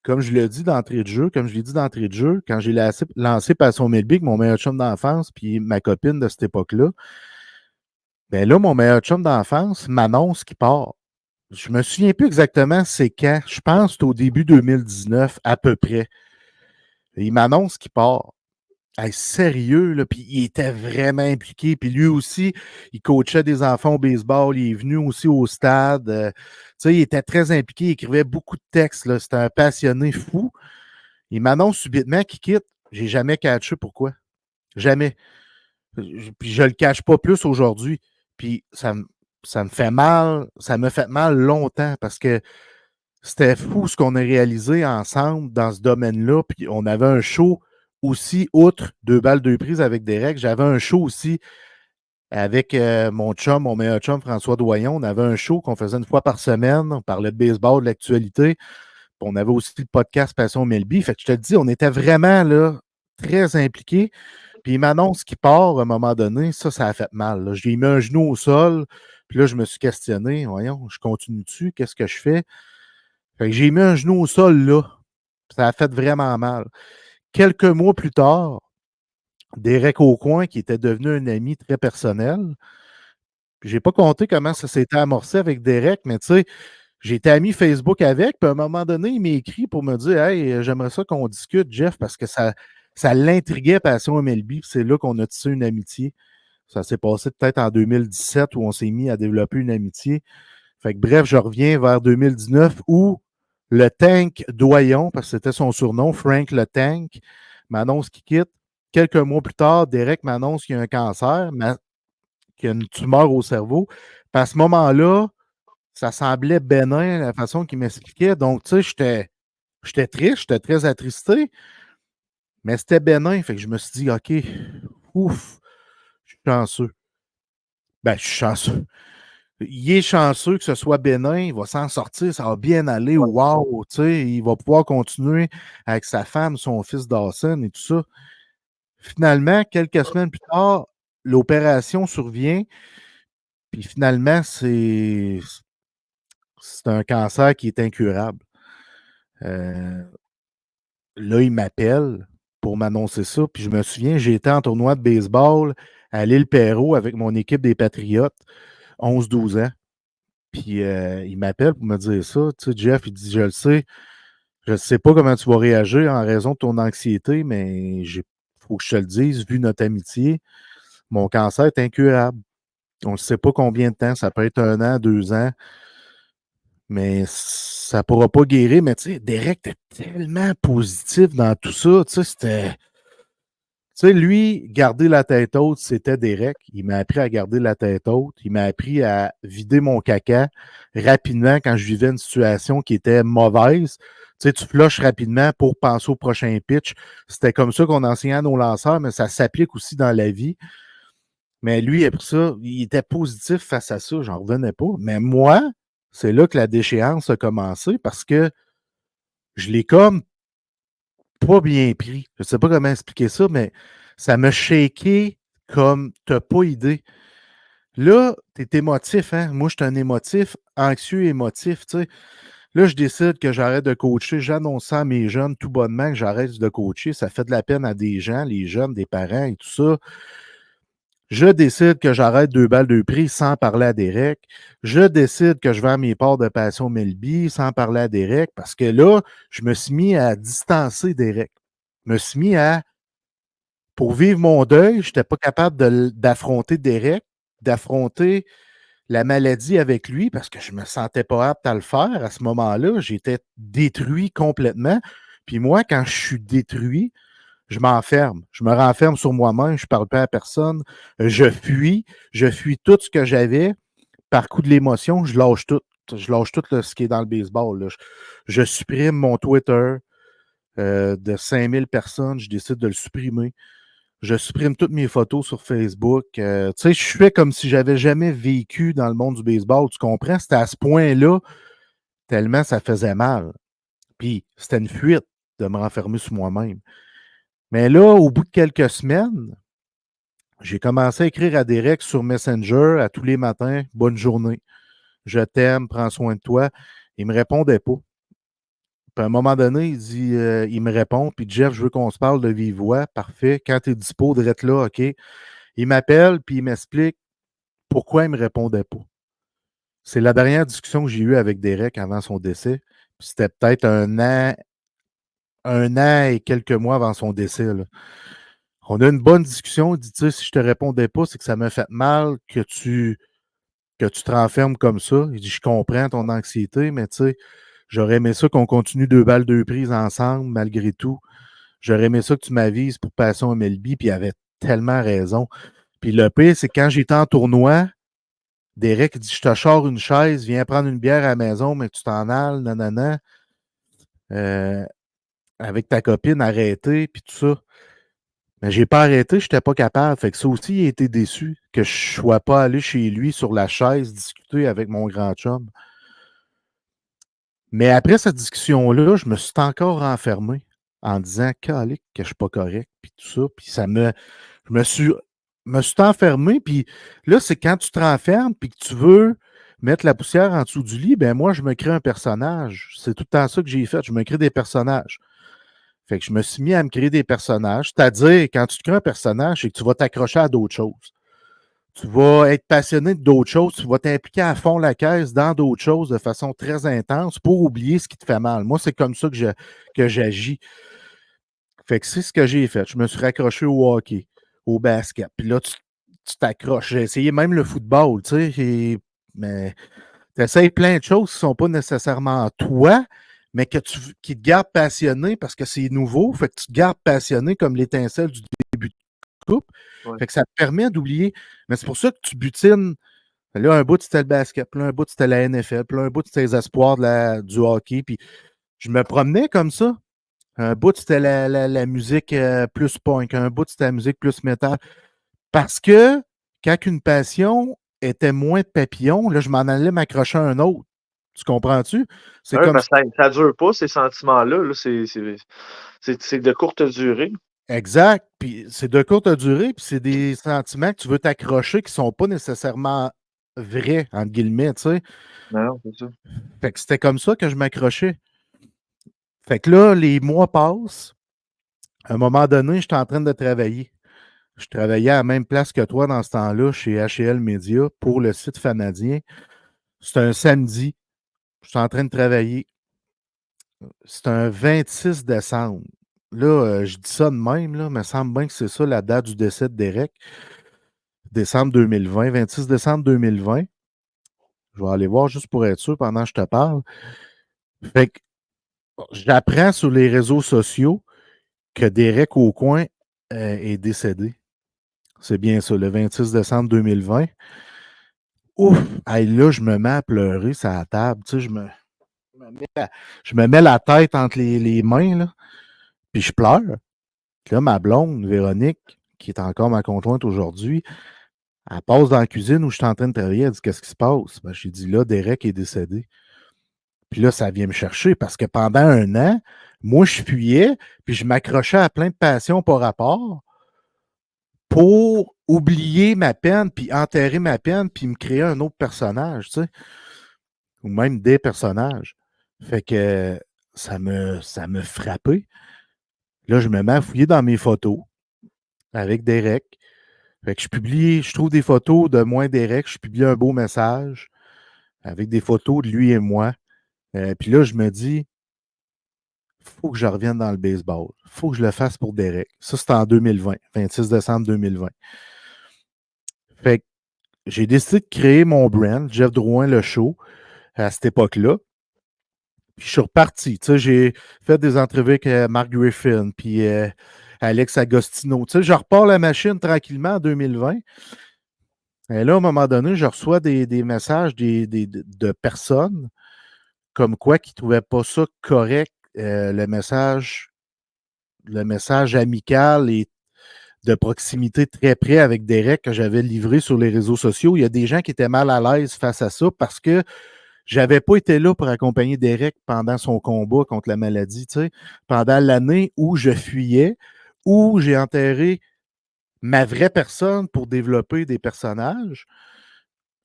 comme je l'ai dit d'entrée de jeu, quand j'ai lancé Passion MLB avec mon meilleur chum d'enfance puis ma copine de cette époque-là, ben là, mon meilleur chum d'enfance m'annonce qu'il part. Je me souviens plus exactement c'est quand. Je pense que c'est au début 2019, à peu près. Et il m'annonce qu'il part. Hey, sérieux, là, puis il était vraiment impliqué. Puis lui aussi, il coachait des enfants au baseball. Il est venu aussi au stade. Tu sais, il était très impliqué. Il écrivait beaucoup de textes. Là. C'était un passionné fou. Il m'annonce subitement qu'il quitte. J'ai jamais catché pourquoi. Jamais. Puis je le cache pas plus aujourd'hui. Puis ça me fait mal. Ça me fait mal longtemps parce que c'était fou ce qu'on a réalisé ensemble dans ce domaine-là. Puis on avait un show aussi, outre 2 balles 2 prises avec Derek, j'avais un show aussi avec mon meilleur chum, François Doyon. On avait un show qu'on faisait une fois par semaine. On parlait de baseball, de l'actualité. Puis on avait aussi le podcast Passion MLB. Fait que je te dis, on était vraiment là, très impliqués. Puis il m'annonce qu'il part à un moment donné. Ça a fait mal. Là. J'ai mis un genou au sol. Puis là, je me suis questionné. Voyons, je continue dessus. Qu'est-ce que je fais? Fait que j'ai mis un genou au sol là. Ça a fait vraiment mal. Quelques mois plus tard, Derek Aucoin, qui était devenu un ami très personnel, je n'ai pas compté comment ça s'était amorcé avec Derek, mais tu sais, j'étais ami Facebook avec, puis à un moment donné, il m'a écrit pour me dire Hey, j'aimerais ça qu'on discute, Jeff, parce que ça l'intriguait Passion MLB, puis c'est là qu'on a tissé une amitié. Ça s'est passé peut-être en 2017 où on s'est mis à développer une amitié. Fait que bref, je reviens vers 2019 où le Tank Doyon, parce que c'était son surnom, Frank le Tank, m'annonce qu'il quitte. Quelques mois plus tard, Derek m'annonce qu'il y a un cancer, qu'il y a une tumeur au cerveau. Puis à ce moment-là, ça semblait bénin la façon qu'il m'expliquait. Donc, tu sais, j'étais triste, j'étais très attristé, mais c'était bénin. Fait que je me suis dit, OK, ouf, je suis chanceux. Ben, je suis chanceux. Il est chanceux que ce soit bénin, il va s'en sortir, ça va bien aller, wow, tu sais, il va pouvoir continuer avec sa femme, son fils Dawson et tout ça. Finalement, quelques semaines plus tard, l'opération survient, puis finalement, c'est un cancer qui est incurable. Là, il m'appelle pour m'annoncer ça, puis je me souviens, j'ai été en tournoi de baseball à l'île Perrot avec mon équipe des Patriotes, 11-12 ans. Puis il m'appelle pour me dire ça. Tu sais, Jeff, il dit, je ne sais pas comment tu vas réagir en raison de ton anxiété, mais il faut que je te le dise, vu notre amitié, mon cancer est incurable. On ne sait pas combien de temps, ça peut être 1 an, 2 ans, mais ça ne pourra pas guérir. Mais tu sais, Derek était tellement positif dans tout ça. Tu sais, c'était. Tu sais, lui, garder la tête haute, c'était Derek. Il m'a appris à garder la tête haute. Il m'a appris à vider mon caca rapidement quand je vivais une situation qui était mauvaise. Tu sais, tu flushes rapidement pour penser au prochain pitch. C'était comme ça qu'on enseignait à nos lanceurs, mais ça s'applique aussi dans la vie. Mais lui, après ça, il était positif face à ça. J'en revenais pas. Mais moi, c'est là que la déchéance a commencé parce que je l'ai comme pas bien pris. Je ne sais pas comment expliquer ça, mais ça m'a shaké comme t'as pas idée. Là, tu es émotif, hein? Moi, je suis un émotif, anxieux émotif, tu sais. Là, je décide que j'arrête de coacher. J'annonce ça à mes jeunes tout bonnement que j'arrête de coacher. Ça fait de la peine à des gens, les jeunes, des parents et tout ça. Je décide que j'arrête 2 balles 2 prix sans parler à Derek. Je décide que je vends mes parts de Passion Melby sans parler à Derek parce que là, je me suis mis à distancer Derek. Je me suis mis à, pour vivre mon deuil, je n'étais pas capable d'affronter Derek, d'affronter la maladie avec lui parce que je ne me sentais pas apte à le faire à ce moment-là. J'étais détruit complètement. Puis moi, quand je suis détruit, je m'enferme. Je me renferme sur moi-même, je ne parle pas à personne. Je fuis tout ce que j'avais. Par coup de l'émotion, je lâche tout. Je lâche tout ce qui est dans le baseball. Là. Je supprime mon Twitter de 5000 personnes. Je décide de le supprimer. Je supprime toutes mes photos sur Facebook. Tu sais, je fais comme si j'avais jamais vécu dans le monde du baseball. Tu comprends? C'était à ce point-là, tellement ça faisait mal. Puis, c'était une fuite de me renfermer sur moi-même. Mais là, au bout de quelques semaines, j'ai commencé à écrire à Derek sur Messenger à tous les matins. Bonne journée. Je t'aime, prends soin de toi. Il ne me répondait pas. Puis à un moment donné, il me répond, puis Jeff, je veux qu'on se parle de vive voix. Parfait. Quand tu es dispo, d'être là, OK. Il m'appelle, puis il m'explique pourquoi il ne me répondait pas. C'est la dernière discussion que j'ai eue avec Derek avant son décès. C'était peut-être 1 an et quelques mois avant son décès. Là. On a une bonne discussion. Il dit, tu sais, si je te répondais pas, c'est que ça m'a fait mal que tu te renfermes comme ça. Il dit, je comprends ton anxiété, mais tu sais, j'aurais aimé ça qu'on continue 2 balles 2 prises ensemble, malgré tout. J'aurais aimé ça que tu m'avises pour Passion MLB, puis il avait tellement raison. Puis le pire, c'est que quand j'étais en tournoi, Derek dit, je te sors une chaise, viens prendre une bière à la maison, mais tu t'en ailles, nanana. Avec ta copine, arrêtez, puis tout ça. Mais j'ai pas arrêté, je n'étais pas capable. Fait que ça aussi, il a été déçu que je ne sois pas allé chez lui sur la chaise discuter avec mon grand chum. Mais après cette discussion-là, je me suis encore renfermé en disant calique que je ne suis pas correct, puis tout ça. Puis je me suis enfermé, puis là, c'est quand tu te renfermes, puis que tu veux mettre la poussière en dessous du lit, ben moi, je me crée un personnage. C'est tout le temps ça que j'ai fait. Je me crée des personnages. Fait que je me suis mis à me créer des personnages. C'est-à-dire, quand tu te crées un personnage, c'est que tu vas t'accrocher à d'autres choses. Tu vas être passionné d'autres choses. Tu vas t'impliquer à fond la caisse dans d'autres choses de façon très intense pour oublier ce qui te fait mal. Moi, c'est comme ça que j'agis. Fait que c'est ce que j'ai fait. Je me suis raccroché au hockey, au basket. Puis là, tu t'accroches. J'ai essayé même le football, tu sais. Mais tu essayes plein de choses qui ne sont pas nécessairement toi, mais qui te gardent passionné parce que c'est nouveau. Fait que tu te gardes passionné comme l'étincelle du début de coupe. Ouais. Fait que ça te permet d'oublier. Mais c'est pour ça que tu butines. Là, un bout, c'était le basket. Puis là, un bout, c'était la NFL. Puis là, un bout, c'était les espoirs du hockey. Puis je me promenais comme ça. Un bout, c'était la musique plus punk. Un bout, c'était la musique plus métal. Parce que quand une passion était moins papillon, là, je m'en allais m'accrocher à un autre. Tu comprends-tu? C'est Ouais, comme parce que ça dure pas, ces sentiments-là. Là, c'est de courte durée. exact. Puis c'est de courte durée, puis c'est des sentiments que tu veux t'accrocher qui sont pas nécessairement vrais, entre guillemets, tu sais. Non, c'est ça. Fait que c'était comme ça que je m'accrochais. Fait que là, les mois passent. À un moment donné, j'étais en train de travailler. Je travaillais à la même place que toi dans ce temps-là, chez H&L Media, pour le site Fanadien. C'était un samedi. Je suis en train de travailler. C'est un 26 décembre. Là, je dis ça de même, là, mais il me semble bien que c'est ça la date du décès de Derek. Décembre 2020, 26 décembre 2020. Je vais aller voir juste pour être sûr pendant que je te parle. Fait que j'apprends sur les réseaux sociaux que Derek Aucoin est décédé. C'est bien ça, le 26 décembre 2020. Ouf! Hey, là, je me mets à pleurer sur la table. Tu sais, je me mets la tête entre les mains, là, puis je pleure. Puis là, ma blonde, Véronique, qui est encore ma conjointe aujourd'hui, elle passe dans la cuisine où je suis en train de travailler. Elle dit: Qu'est-ce qui se passe? Ben, j'ai dit: Là, Derek est décédé. Puis là, ça vient me chercher parce que pendant un an, moi, je fuyais, puis je m'accrochais à plein de passions par rapport pour oublier ma peine, puis enterrer ma peine, puis me créer un autre personnage, tu sais, ou même des personnages. Fait que ça me frappait. Là, je me mets à fouiller dans mes photos avec Derek. Fait que je trouve des photos de moi et Derek, je publie un beau message avec des photos de lui et moi. Puis là, je me dis, faut que je revienne dans le baseball. Faut que je le fasse pour Derek. Ça, c'était en 2020, 26 décembre 2020. Fait que j'ai décidé de créer mon brand, Jeff Drouin, le show, à cette époque-là. Puis je suis reparti. Tu sais, j'ai fait des entrevues avec Mark Griffin, puis Alex Agostino. Tu sais, je repars la machine tranquillement en 2020. Et là, à un moment donné, je reçois des messages de personnes comme quoi qui ne trouvaient pas ça correct, le message amical et de proximité très près avec Derek que j'avais livré sur les réseaux sociaux. Il y a des gens qui étaient mal à l'aise face à ça parce que j'avais pas été là pour accompagner Derek pendant son combat contre la maladie, tu sais, pendant l'année où je fuyais, où j'ai enterré ma vraie personne pour développer des personnages.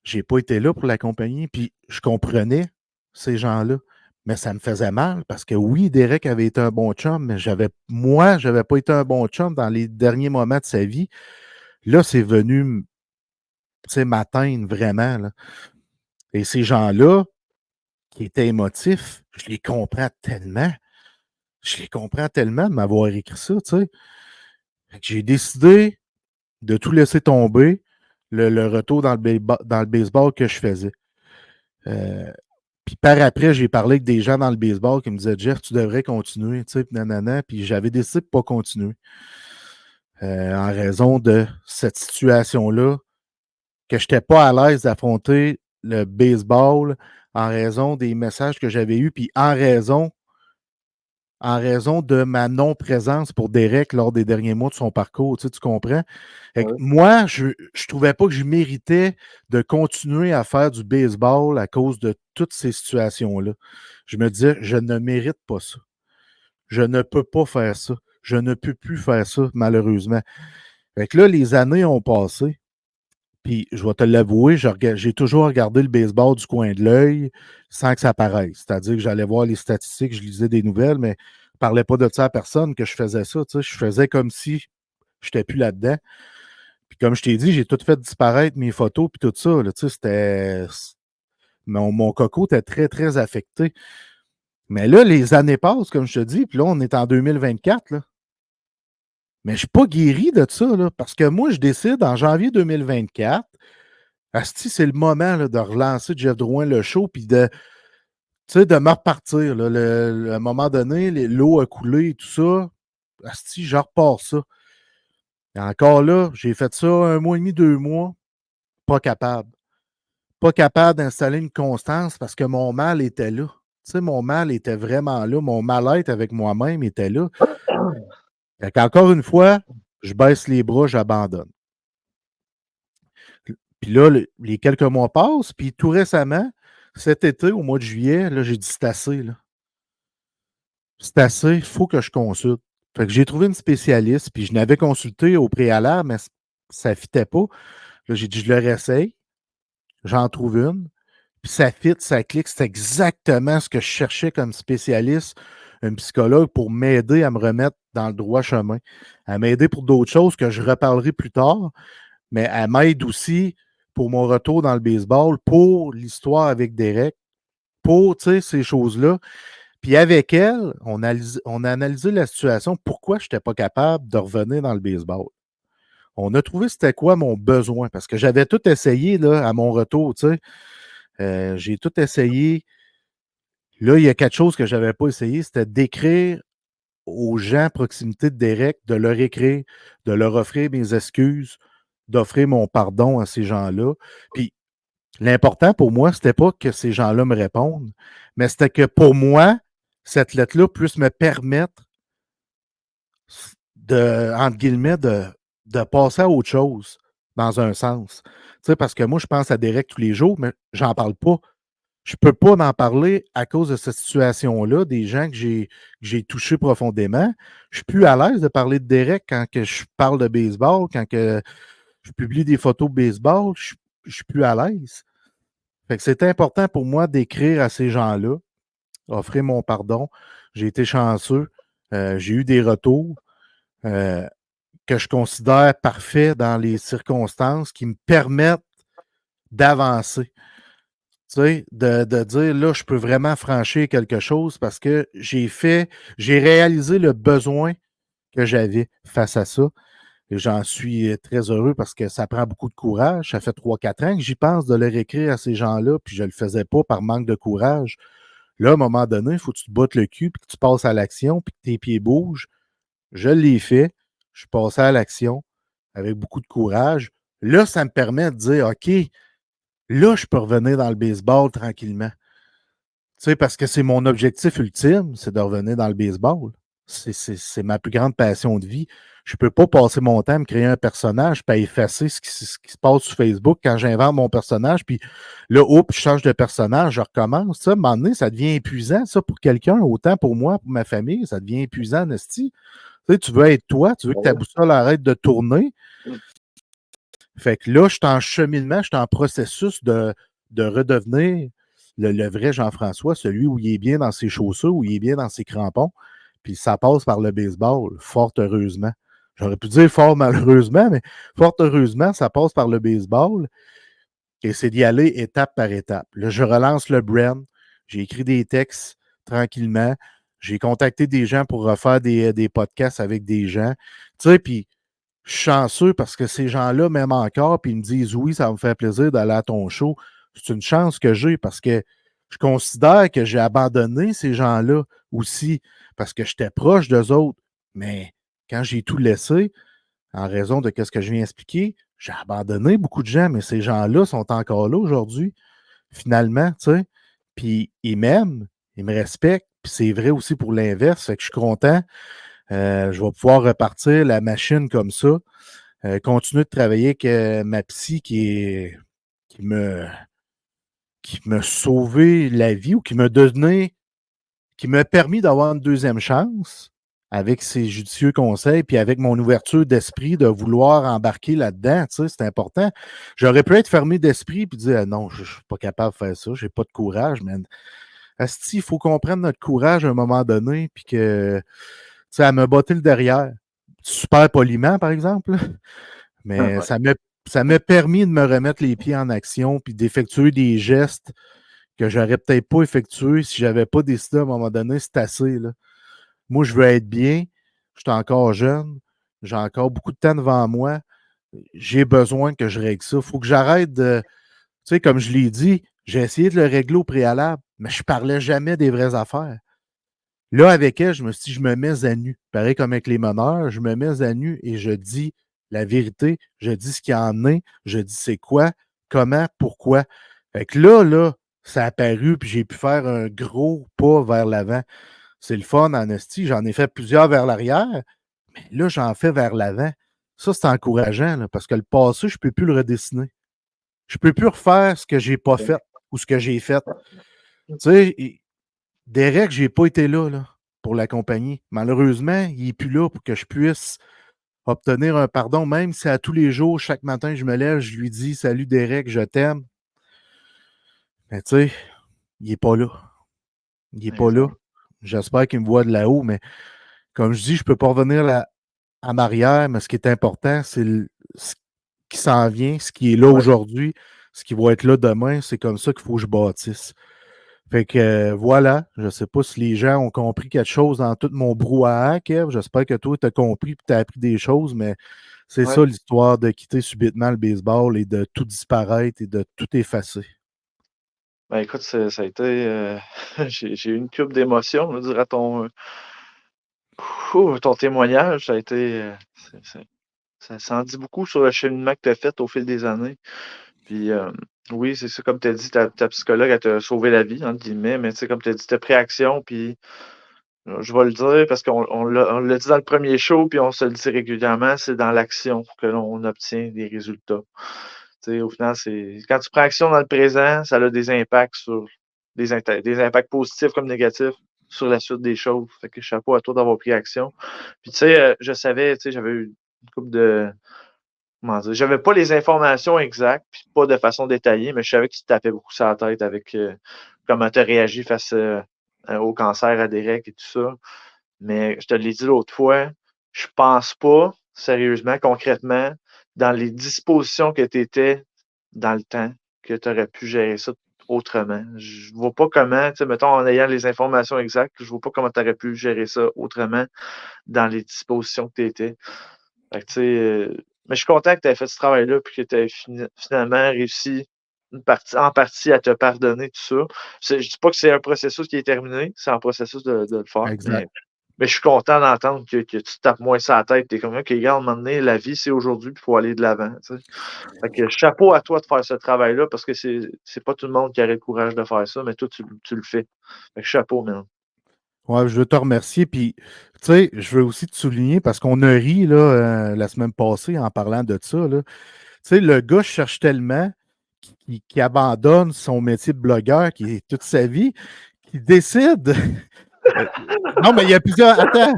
J'ai pas été là pour l'accompagner, puis je comprenais ces gens-là. Mais ça me faisait mal parce que oui, Derek avait été un bon chum, mais j'avais pas été un bon chum dans les derniers moments de sa vie. Là, c'est venu, tu sais, m'atteindre vraiment, là. Et ces gens-là, qui étaient émotifs, je les comprends tellement. Je les comprends tellement de m'avoir écrit ça, tu sais. Fait que j'ai décidé de tout laisser tomber, le retour dans le baseball que je faisais. Puis par après, j'ai parlé avec des gens dans le baseball qui me disaient: Jeff, tu devrais continuer, tu sais, puis nanana. Puis j'avais décidé de ne pas continuer en raison de cette situation-là, que je n'étais pas à l'aise d'affronter le baseball en raison des messages que j'avais eus, puis en raison de ma non-présence pour Derek lors des derniers mois de son parcours, tu sais, tu comprends? Fait que Ouais. moi, je ne trouvais pas que je méritais de continuer à faire du baseball à cause de toutes ces situations-là. Je me disais: je ne mérite pas ça. Je ne peux pas faire ça. Je ne peux plus faire ça, malheureusement. Fait que là, les années ont passé. Puis, je vais te l'avouer, j'ai toujours regardé le baseball du coin de l'œil sans que ça paraisse. C'est-à-dire que j'allais voir les statistiques, je lisais des nouvelles, mais je ne parlais pas de ça à personne que je faisais ça. Tu sais, je faisais comme si je n'étais plus là-dedans. Puis, comme je t'ai dit, j'ai tout fait disparaître mes photos puis tout ça. Là, tu sais, mon coco était très, très affecté. Mais là, les années passent, comme je te dis, puis là, on est en 2024. Là. Mais je ne suis pas guéri de ça, là, parce que moi, je décide en janvier 2024. Asti, c'est le moment là, de relancer Jeff Drouin le show puis de me repartir. Là, à un moment donné, l'eau a coulé et tout ça. Asti, je repars ça. Et encore là, j'ai fait ça 1 mois et demi, 2 mois, pas capable. Pas capable d'installer une constance parce que mon mal était là. Tu sais, mon mal était vraiment là. Mon mal-être avec moi-même était là. Fait qu'encore une fois, je baisse les bras, j'abandonne. Puis là, les quelques mois passent, puis tout récemment, cet été, au mois de juillet, là, j'ai dit c'est assez, là. C'est assez, il faut que je consulte. Fait que j'ai trouvé une spécialiste, puis je n'avais consulté au préalable, mais ça ne fitait pas. Là, j'ai dit je le réessaye, j'en trouve une, puis ça fit, ça clique. C'est exactement ce que je cherchais comme spécialiste, un psychologue pour m'aider à me remettre dans le droit chemin, à m'aider pour d'autres choses que je reparlerai plus tard, mais elle m'aide aussi pour mon retour dans le baseball, pour l'histoire avec Derek, pour ces choses-là. Puis avec elle, on a analysé la situation, pourquoi je n'étais pas capable de revenir dans le baseball. On a trouvé c'était quoi mon besoin, parce que j'avais tout essayé là, à mon retour, tu sais. J'ai tout essayé. Là, il y a quelque chose que je n'avais pas essayé, c'était d'écrire aux gens à proximité de Derek, de leur écrire, de leur offrir mes excuses, d'offrir mon pardon à ces gens-là. Puis l'important pour moi, c'était pas que ces gens-là me répondent, mais c'était que pour moi, cette lettre-là puisse me permettre de, entre guillemets, de passer à autre chose, dans un sens. Tu sais, parce que moi, je pense à Derek tous les jours, mais j'en parle pas. Je peux pas en parler à cause de cette situation-là, des gens que j'ai touchés profondément. Je suis plus à l'aise de parler de Derek quand que je parle de baseball, quand que je publie des photos de baseball, je suis plus à l'aise. Fait que c'est important pour moi d'écrire à ces gens-là, offrir mon pardon. J'ai été chanceux. J'ai eu des retours que je considère parfaits dans les circonstances qui me permettent d'avancer. Tu sais, de dire là, je peux vraiment franchir quelque chose parce que j'ai réalisé le besoin que j'avais face à ça. Et j'en suis très heureux parce que ça prend beaucoup de courage. Ça fait 3-4 ans que j'y pense de leur écrire à ces gens-là, puis je ne le faisais pas par manque de courage. Là, à un moment donné, il faut que tu te bottes le cul, puis que tu passes à l'action, puis que tes pieds bougent. Je l'ai fait. Je suis passé à l'action avec beaucoup de courage. Là, ça me permet de dire, OK, là, je peux revenir dans le baseball tranquillement. Tu sais, parce que c'est mon objectif ultime, c'est de revenir dans le baseball. C'est ma plus grande passion de vie. Je ne peux pas passer mon temps à me créer un personnage puis à effacer ce qui se passe sur Facebook quand j'invente mon personnage. Puis là, oups, je change de personnage, je recommence. Ça, à un moment donné, ça devient épuisant, ça, pour quelqu'un, autant pour moi, pour ma famille, ça devient épuisant, Nasty. Tu sais, tu veux être toi, tu veux que ta boussole arrête de tourner. Fait que là, je suis en cheminement, je suis en processus de redevenir le vrai Jean-François, celui où il est bien dans ses chaussures, où il est bien dans ses crampons. Puis ça passe par le baseball, fort heureusement. J'aurais pu dire fort malheureusement, mais fort heureusement, ça passe par le baseball. Et c'est d'y aller étape par étape. Là, je relance le brand. J'ai écrit des textes tranquillement. J'ai contacté des gens pour refaire des podcasts avec des gens. Tu sais, puis je suis chanceux parce que ces gens-là m'aiment encore, puis ils me disent oui, ça va me faire plaisir d'aller à ton show. C'est une chance que j'ai parce que je considère que j'ai abandonné ces gens-là aussi parce que j'étais proche d'eux autres. Mais quand j'ai tout laissé, en raison de ce que je viens d'expliquer, j'ai abandonné beaucoup de gens, mais ces gens-là sont encore là aujourd'hui, finalement, tu sais. Puis ils m'aiment, ils me respectent, puis c'est vrai aussi pour l'inverse, fait que je suis content. Je vais pouvoir repartir la machine comme ça. Continuer de travailler avec ma psy qui me, qui m'a sauvé la vie ou qui m'a permis d'avoir une deuxième chance avec ses judicieux conseils, puis avec mon ouverture d'esprit de vouloir embarquer là-dedans, tu sais, c'est important. J'aurais pu être fermé d'esprit puis dire non, je ne suis pas capable de faire ça, j'ai pas de courage, mais asti, il faut comprendre notre courage à un moment donné, puis que tu sais, elle m'a botté le derrière. Super poliment, par exemple. Mais ça m'a permis de me remettre les pieds en action puis d'effectuer des gestes que j'aurais peut-être pas effectués si j'avais pas décidé à un moment donné, c'est assez. Là. Moi, je veux être bien. Je suis encore jeune. J'ai encore beaucoup de temps devant moi. J'ai besoin que je règle ça. Il faut que j'arrête de. Tu sais, comme je l'ai dit, j'ai essayé de le régler au préalable, mais je parlais jamais des vraies affaires. Là, avec elle, je me suis dit, je me mets à nu. Pareil comme avec les meneurs, je me mets à nu et je dis la vérité, je dis ce qu'il y en est, je dis c'est quoi, comment, pourquoi. Fait que là, ça a apparu, puis j'ai pu faire un gros pas vers l'avant. C'est le fun, en esti. J'en ai fait plusieurs vers l'arrière, mais là, j'en fais vers l'avant. Ça, c'est encourageant, là, parce que le passé, je ne peux plus le redessiner. Je peux plus refaire ce que j'ai pas fait ou ce que j'ai fait. Tu sais, Derek, j'ai pas été là pour l'accompagner. Malheureusement, il est plus là pour que je puisse obtenir un pardon, même si à tous les jours, chaque matin, je me lève, je lui dis salut Derek, je t'aime. Mais tu sais, il est pas là. Il est pas là. Exact. J'espère qu'il me voit de là-haut, mais comme je dis, je peux pas revenir en arrière, mais ce qui est important, c'est ce qui s'en vient, ce qui est là Ouais. aujourd'hui, ce qui va être là demain. C'est comme ça qu'il faut que je bâtisse. Fait que voilà, je sais pas si les gens ont compris quelque chose dans tout mon brouhaha, Kev. J'espère que toi, tu as compris et tu as appris des choses, mais c'est Ouais. ça l'histoire de quitter subitement le baseball et de tout disparaître et de tout effacer. Ben écoute, ça a été. J'ai eu une couple d'émotions, là, durant ton témoignage. Ça a été. Ça en dit beaucoup sur le cheminement que tu as fait au fil des années. Puis oui, c'est ça, comme tu as dit, ta psychologue, elle t'a sauvé la vie, entre guillemets, mais tu sais, comme tu as dit, tu as pris action, puis je vais le dire parce qu'on l'a dit dans le premier show, puis on se le dit régulièrement, c'est dans l'action que l'on obtient des résultats. Tu sais, au final, quand tu prends action dans le présent, ça a des impacts sur des impacts positifs comme négatifs sur la suite des choses. Fait que chapeau à toi d'avoir pris action. Puis tu sais, je savais, tu sais, j'avais eu une couple de comment dire, j'avais pas les informations exactes, puis pas de façon détaillée, mais je savais que tu te tapais beaucoup sur la tête avec comment tu as réagi face au cancer à Derek et tout ça. Mais je te l'ai dit l'autre fois, je pense pas, sérieusement, concrètement, dans les dispositions que tu étais dans le temps, que tu aurais pu gérer ça autrement. Je vois pas comment, tu sais, mettons, en ayant les informations exactes, je vois pas comment tu aurais pu gérer ça autrement dans les dispositions que tu étais. Fait que, tu sais, mais je suis content que tu aies fait ce travail-là puis que tu aies finalement réussi en partie à te pardonner tout ça. Je dis pas que c'est un processus qui est terminé, c'est un processus de le faire, Exact. mais je suis content d'entendre que tu te tapes moins ça la tête. Tu es comme, OK, regarde, à un moment donné, la vie, c'est aujourd'hui, puis il faut aller de l'avant. Tu sais. Fait que chapeau à toi de faire ce travail-là, parce que c'est pas tout le monde qui aurait le courage de faire ça, mais toi, tu le fais. Fait que chapeau, man. Ouais, je veux te remercier. Puis, tu sais, je veux aussi te souligner parce qu'on a ri là, la semaine passée en parlant de ça. Là. Tu sais, le gars cherche tellement qui abandonne son métier de blogueur qui est toute sa vie, qui décide. Euh, non, mais il y a plusieurs. Attends,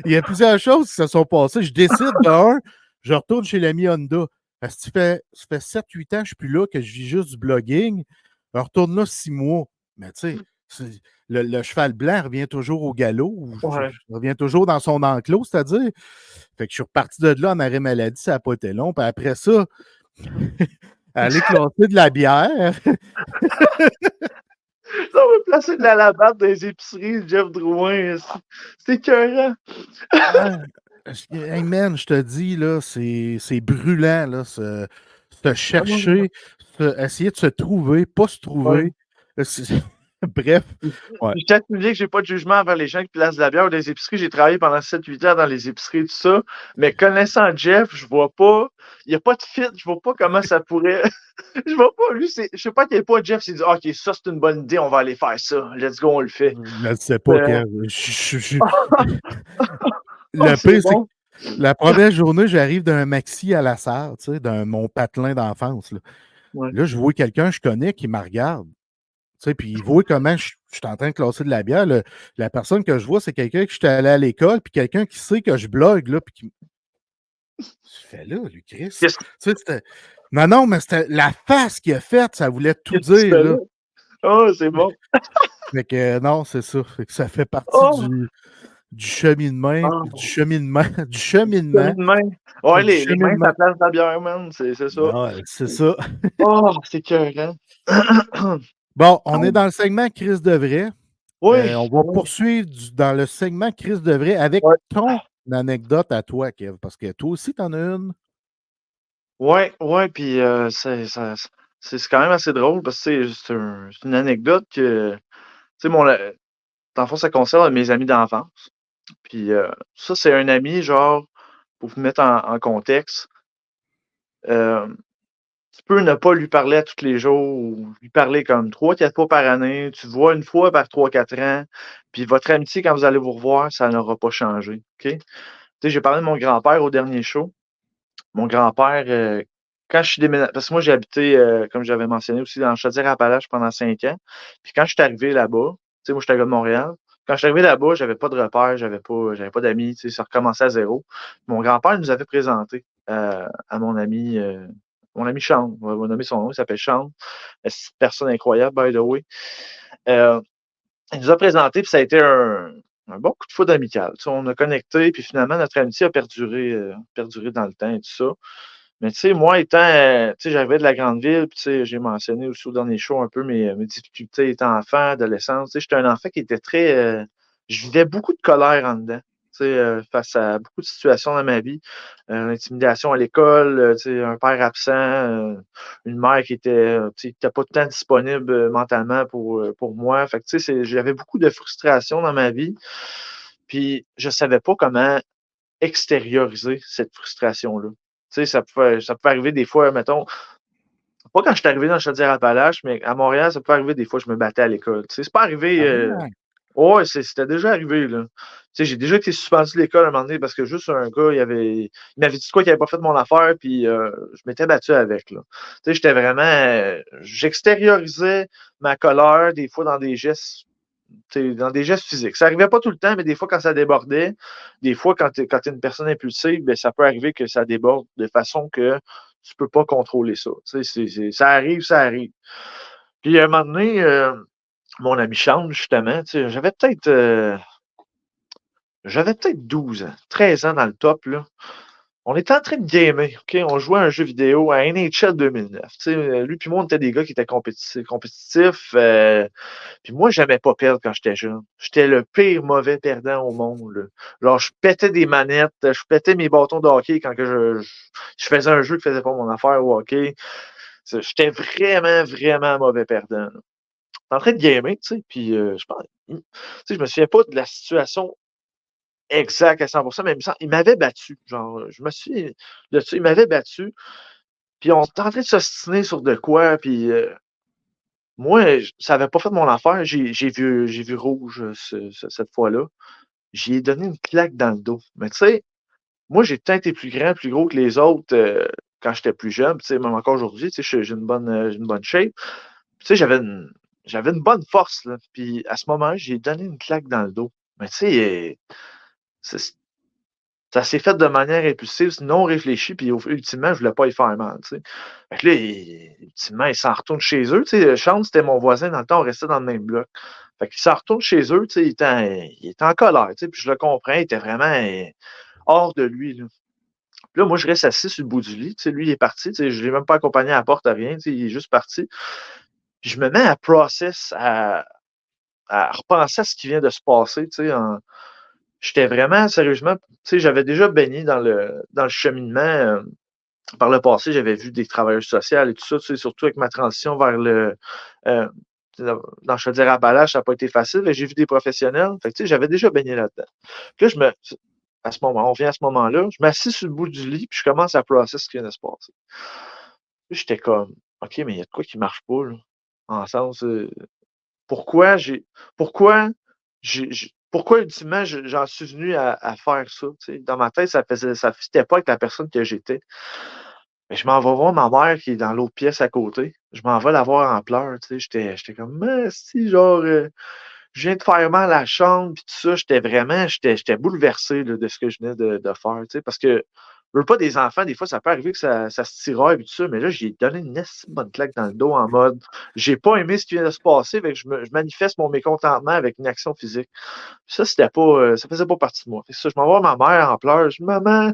il y a plusieurs choses qui se sont passées. Je décide je retourne chez l'ami Honda. Parce que ça fait 7-8 ans que je suis plus là, que je vis juste du blogging. Je retourne là 6 mois. Mais tu sais, le cheval blanc revient toujours au galop, ou Ouais. revient toujours dans son enclos, c'est-à-dire. Fait que je suis reparti de là en arrêt maladie, ça n'a pas été long. Puis après ça, aller classer de la bière. Ça, on va placer de la lavande dans les épiceries, Jeff Drouin. C'est écœurant. Ah, hey man, je te dis, là, c'est brûlant, là, se chercher, essayer de se trouver, pas se Ouais. trouver. Bref, ouais, Je tiens à te dire que j'ai pas de jugement envers les gens qui placent de la bière ou des épiceries. J'ai travaillé pendant 7-8 ans dans les épiceries, tout ça. Mais connaissant Jeff, je vois pas. Il n'y a pas de fit. Je vois pas comment ça pourrait. Je vois pas. Lui, je sais pas à quel point Jeff s'est dit OK, ça, c'est une bonne idée, on va aller faire ça. Let's go, on le fait. je ne sais pas, Euh, Kev. oh, Le c'est pire, c'est que bon. la première journée, j'arrive d'un maxi à la salle, tu sais, mon patelin d'enfance. Là. Ouais. Là, je vois quelqu'un que je connais qui me regarde. Tu sais, puis il voit comment je suis en train de classer de la bière. La personne que je vois, c'est quelqu'un que j'étais allé à l'école, puis quelqu'un qui sait que je blogue, là, puis qui tu fais là, lui, Chris. Tu Qu'est-ce sais, non, non, mais c'était la face qu'il a faite, ça voulait tout qu'est-ce que tu dire, fais là. là? Oh, c'est bon. Fait que non, c'est ça. Fait que ça fait partie Oh, du cheminement, du oh, cheminement, du cheminement, celui de main. Ouais, du les mains, cheminement. ça place de la bière, man. C'est ça. Ah, c'est ça. Oh, c'est écœurant. Bon, on est dans le segment Chris de vrai. Oui, On va poursuivre dans le segment Chris de vrai avec ouais, ton anecdote à toi, Kev, parce que toi aussi, t'en as une. ouais, ouais, puis c'est quand même assez drôle parce que c'est une anecdote que, tu sais, dans le fond, ça concerne mes amis d'enfance. Puis ça, c'est un ami, genre, pour vous mettre en contexte, euh, tu peux ne pas lui parler à tous les jours ou lui parler comme 3-4 fois par année. Tu te vois une fois par 3-4 ans. Puis votre amitié, quand vous allez vous revoir, ça n'aura pas changé. OK? Tu sais, j'ai parlé de mon grand-père au dernier show. Mon grand-père, quand je suis déménagé, parce que moi, j'ai habité, comme j'avais mentionné aussi, dans Chaudière-Appalaches pendant 5 ans. Puis quand je suis arrivé là-bas, tu sais, moi, je suis un gars de Montréal. Quand je suis arrivé là-bas, j'avais pas de repères, j'avais pas d'amis, tu sais, ça recommençait à zéro. Mon grand-père nous avait présenté à mon ami Sean. On va nommer son nom, il s'appelle Sean. C'est une personne incroyable, by the way. Euh, il nous a présenté, puis ça a été un bon coup de foudre amical. Tu sais, on a connecté, puis finalement, notre amitié a perduré dans le temps et tout ça. Mais tu sais, moi étant, tu sais, j'arrivais de la grande ville, puis tu sais, j'ai mentionné aussi au dernier show un peu mes difficultés étant enfant, adolescence. Tu sais, j'étais un enfant qui était très, je vivais beaucoup de colère en dedans. Tu sais, face à beaucoup de situations dans ma vie. L'intimidation à l'école, tu sais, un père absent, une mère qui était, tu sais, qui était pas tout le temps disponible mentalement pour moi. Fait que tu sais, j'avais beaucoup de frustration dans ma vie. Puis je savais pas comment extérioriser cette frustration-là. Tu sais, ça peut arriver des fois, mettons, pas quand je suis arrivé dans Chaudière-Appalaches, mais à Montréal, ça peut arriver des fois, je me battais à l'école. Tu sais, c'est pas arrivé. Ah ouais. Ouais, c'était déjà arrivé, là. Tu sais, j'ai déjà été suspendu de l'école à un moment donné parce que juste un gars, il m'avait dit quoi qu'il avait pas fait mon affaire, puis je m'étais battu avec, là. Tu sais, j'étais vraiment, j'extériorisais ma colère des fois dans des gestes, tu sais, dans des gestes physiques. Ça arrivait pas tout le temps, mais des fois quand ça débordait, des fois quand t'es une personne impulsive, ben, ça peut arriver que ça déborde de façon que tu peux pas contrôler ça. Tu sais, ça arrive, ça arrive. Puis à un moment donné, mon ami Charles, justement, tu sais, j'avais peut-être 12 ans, 13 ans dans le top, là. On était en train de gamer, OK? On jouait à un jeu vidéo à NHL 2009. Tu sais, lui puis moi, on était des gars qui étaient compétitifs. Puis moi, j'aimais pas perdre quand j'étais jeune. J'étais le pire mauvais perdant au monde, là. Genre, je pétais des manettes, je pétais mes bâtons de hockey quand que je faisais un jeu qui faisait pas mon affaire au hockey. J'étais vraiment, vraiment mauvais perdant, là. J'étais en train de gamer, tu sais, puis je pense, tu sais, je me souviens pas de la situation exacte à 100%, mais il m'avait battu. Genre, je me suis de ça, il m'avait battu. Puis on était en train de s'ostiner sur de quoi, puis moi, ça avait pas fait mon affaire. J'ai vu rouge cette fois-là. J'y ai donné une claque dans le dos. Mais tu sais, moi, j'ai peut-être été plus grand, plus gros que les autres quand j'étais plus jeune. Tu sais, même encore aujourd'hui, tu sais, j'ai une bonne shape. Tu sais, j'avais une bonne force, là. Puis à ce moment-là, j'ai donné une claque dans le dos. Mais tu sais, c'est- ça s'est fait de manière impulsive, non réfléchie, puis ultimement, je voulais pas y faire mal, tu sais. Fait que là, ultimement, ils s'en retournent chez eux. Tu sais, Sean, c'était mon voisin dans le temps, on restait dans le même bloc. Fait qu'ils s'en retournent chez eux, tu sais, il était en colère, tu sais, puis je le comprends, il était vraiment hors de lui, là. Puis là, moi, je reste assis sur le bout du lit, tu sais, lui, il est parti, tu sais, je l'ai même pas accompagné à la porte, à rien, tu sais, il est juste parti. Puis je me mets à à repenser à ce qui vient de se passer, tu sais, j'étais vraiment, sérieusement, tu sais, j'avais déjà baigné dans le cheminement. Par le passé, j'avais vu des travailleurs sociaux et tout ça, tu sais, surtout avec ma transition vers euh, dans Chaudière-Appalaches, ça n'a pas été facile, mais j'ai vu des professionnels. Fait que, tu sais, j'avais déjà baigné là-dedans. Puis là, à ce moment, on vient à ce moment-là, je m'assis sur le bout du lit, puis je commence à processer ce qui vient de se passer. Puis j'étais comme, OK, mais il y a de quoi qui marche pas, là. En sens, pourquoi pourquoi ultimement j'en suis venu à faire ça, tu sais? Dans ma tête, ça fitait pas avec la personne que j'étais. Mais je m'en vais voir ma mère qui est dans l'autre pièce à côté. Je m'en vais la voir en pleurs, tu sais. J'étais comme, si, genre, je viens de faire mal à la chambre, puis tout ça. J'étais bouleversé là, de ce que je venais de faire, tu sais, parce que, je veux pas des enfants, des fois, ça peut arriver que ça se tiraille, puis tout ça, mais là, j'ai donné une esti bonne claque dans le dos en mode, j'ai pas aimé ce qui vient de se passer, fait que je manifeste mon mécontentement avec une action physique. Puis ça, c'était pas, ça faisait pas partie de moi. Fait que ça, je m'en vais voir ma mère en pleurs. Je dis, maman,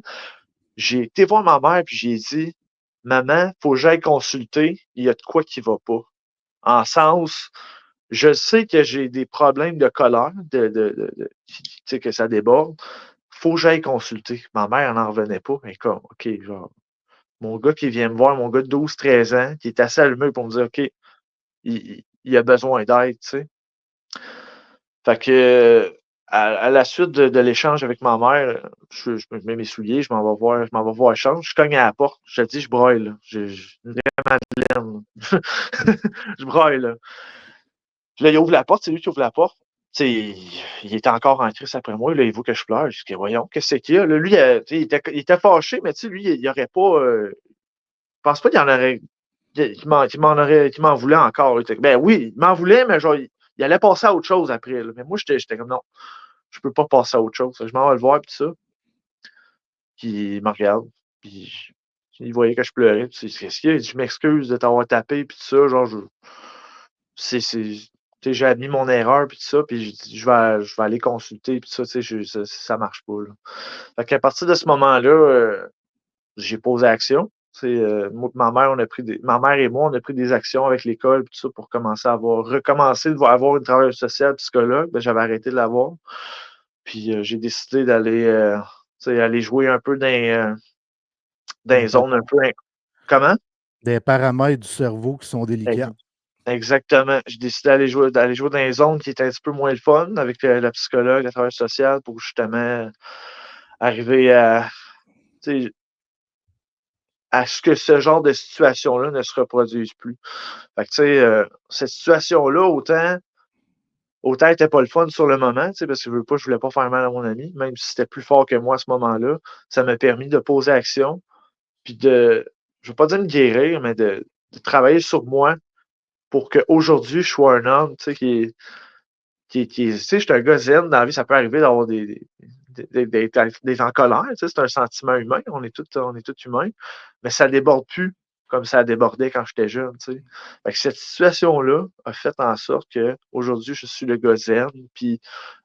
j'ai été voir ma mère, puis j'ai dit, maman, faut que j'aille consulter, il y a de quoi qui va pas. En sens, je sais que j'ai des problèmes de colère, tu sais, que ça déborde. Faut que j'aille consulter. Ma mère n'en revenait pas. Mais comme, OK, genre, mon gars qui vient me voir, mon gars de 12, 13 ans, qui est assez allumé pour me dire, OK, il a besoin d'aide, tu sais. Fait que, à la suite de l'échange avec ma mère, je me mets mes souliers, je m'en vais voir Charles, je cogne à la porte, je te dis, je broille, là. J'ai une vraie madeleine, là. Je broille, là. Puis là, il ouvre la porte, c'est lui qui ouvre la porte. Tu sais, il était encore en crise après moi, là, il veut que je pleure. Je dis, voyons, qu'est-ce qu'il y a? Là, lui, tu sais, il était fâché, mais tu sais, lui, il aurait pas, pense pas qu'il en aurait. Qu'il m'en voulait encore. Ben oui, il m'en voulait, mais genre, il allait passer à autre chose après. Là. Mais moi, j'étais comme non, je peux pas passer à autre chose. Je m'en vais le voir, puis ça. Puis il me regarde. Puis il voyait que je pleurais. Puis qu'est-ce qu'il y a? Je m'excuse de t'avoir tapé, puis tout ça. Genre, j'ai admis mon erreur, puis tout ça. Puis je vais aller consulter, puis ça, ça marche pas. Là. Fait qu'à partir de ce moment-là, j'ai posé action. Moi, ma mère et moi, on a pris des actions avec l'école tout ça pour recommencer à avoir une travailleuse sociale psychologue. Ben, j'avais arrêté de l'avoir. Puis j'ai décidé d'aller aller jouer un peu dans les zones un peu. Comment? Des paramètres du cerveau qui sont délicats. Exactement. J'ai décidé d'aller jouer dans les zones qui étaient un petit peu moins le fun avec la psychologue, la travailleuse sociale pour justement arriver à ce que ce genre de situation-là ne se reproduise plus. Fait que, tu sais, cette situation-là, autant elle était pas le fun sur le moment, tu sais, parce que je voulais pas faire mal à mon ami, même si c'était plus fort que moi à ce moment-là. Ça m'a permis de poser action, puis je veux pas dire me guérir, mais de travailler sur moi pour qu'aujourd'hui, je sois un homme, tu sais, tu sais, je suis un gars zen dans la vie, ça peut arriver d'avoir des en colère, tu sais, c'est un sentiment humain, on est tous humains, mais ça déborde plus comme ça débordait quand j'étais jeune, tu sais. Fait que cette situation-là a fait en sorte qu'aujourd'hui, je suis le gars zen, puis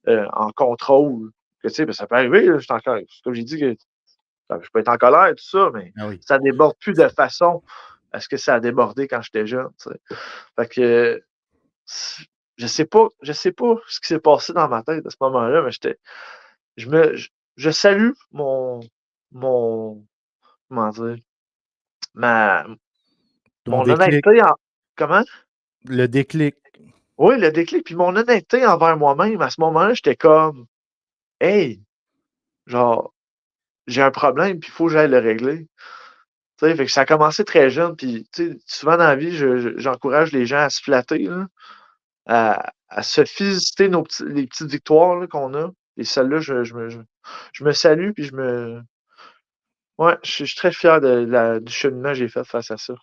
en contrôle, que tu sais, ben, ça peut arriver, là, comme j'ai dit, que je peux être en colère, tout ça, mais ça déborde plus de façon à ce que ça a débordé quand j'étais jeune, tu sais. Fait que je sais pas ce qui s'est passé dans ma tête à ce moment-là, mais je salue mon comment dire, mon honnêteté comment? Le déclic. Oui, le déclic, puis mon honnêteté envers moi-même, à ce moment-là, j'étais comme hey, genre, j'ai un problème, puis il faut que j'aille le régler. Tu sais, fait que ça a commencé très jeune, puis tu sais, souvent dans la vie, j'encourage les gens à se flatter, là, à se féliciter les petites victoires là, qu'on a. Et celles-là, je me salue, puis ouais, je suis très fier du cheminement que j'ai fait face à ça.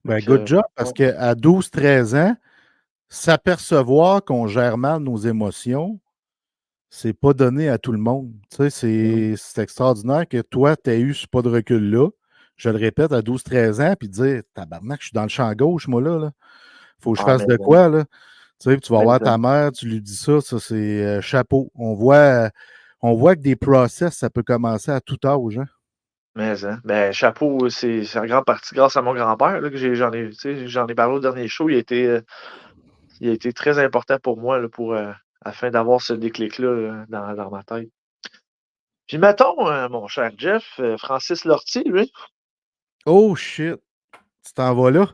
Ben, good job, parce qu'à 12-13 ans, s'apercevoir qu'on gère mal nos émotions, c'est pas donné à tout le monde. Tu sais, c'est extraordinaire que toi, tu aies eu ce pas de recul-là. Je le répète, à 12-13 ans, puis dire tabarnak, je suis dans le champ gauche, moi, là. Faut que je fasse de quoi, là? Tu sais, tu vas voir ta mère, tu lui dis ça c'est chapeau. On voit que des process, ça peut commencer à tout âge. Hein? Mais, hein, ben, chapeau, c'est en grande partie grâce à mon grand-père là, que j'en ai parlé au dernier show. Il a été très important pour moi là, afin d'avoir ce déclic-là dans ma tête. Puis mettons, mon cher Jeff, Francis Lortie, lui. Oh shit! Tu t'en vas là?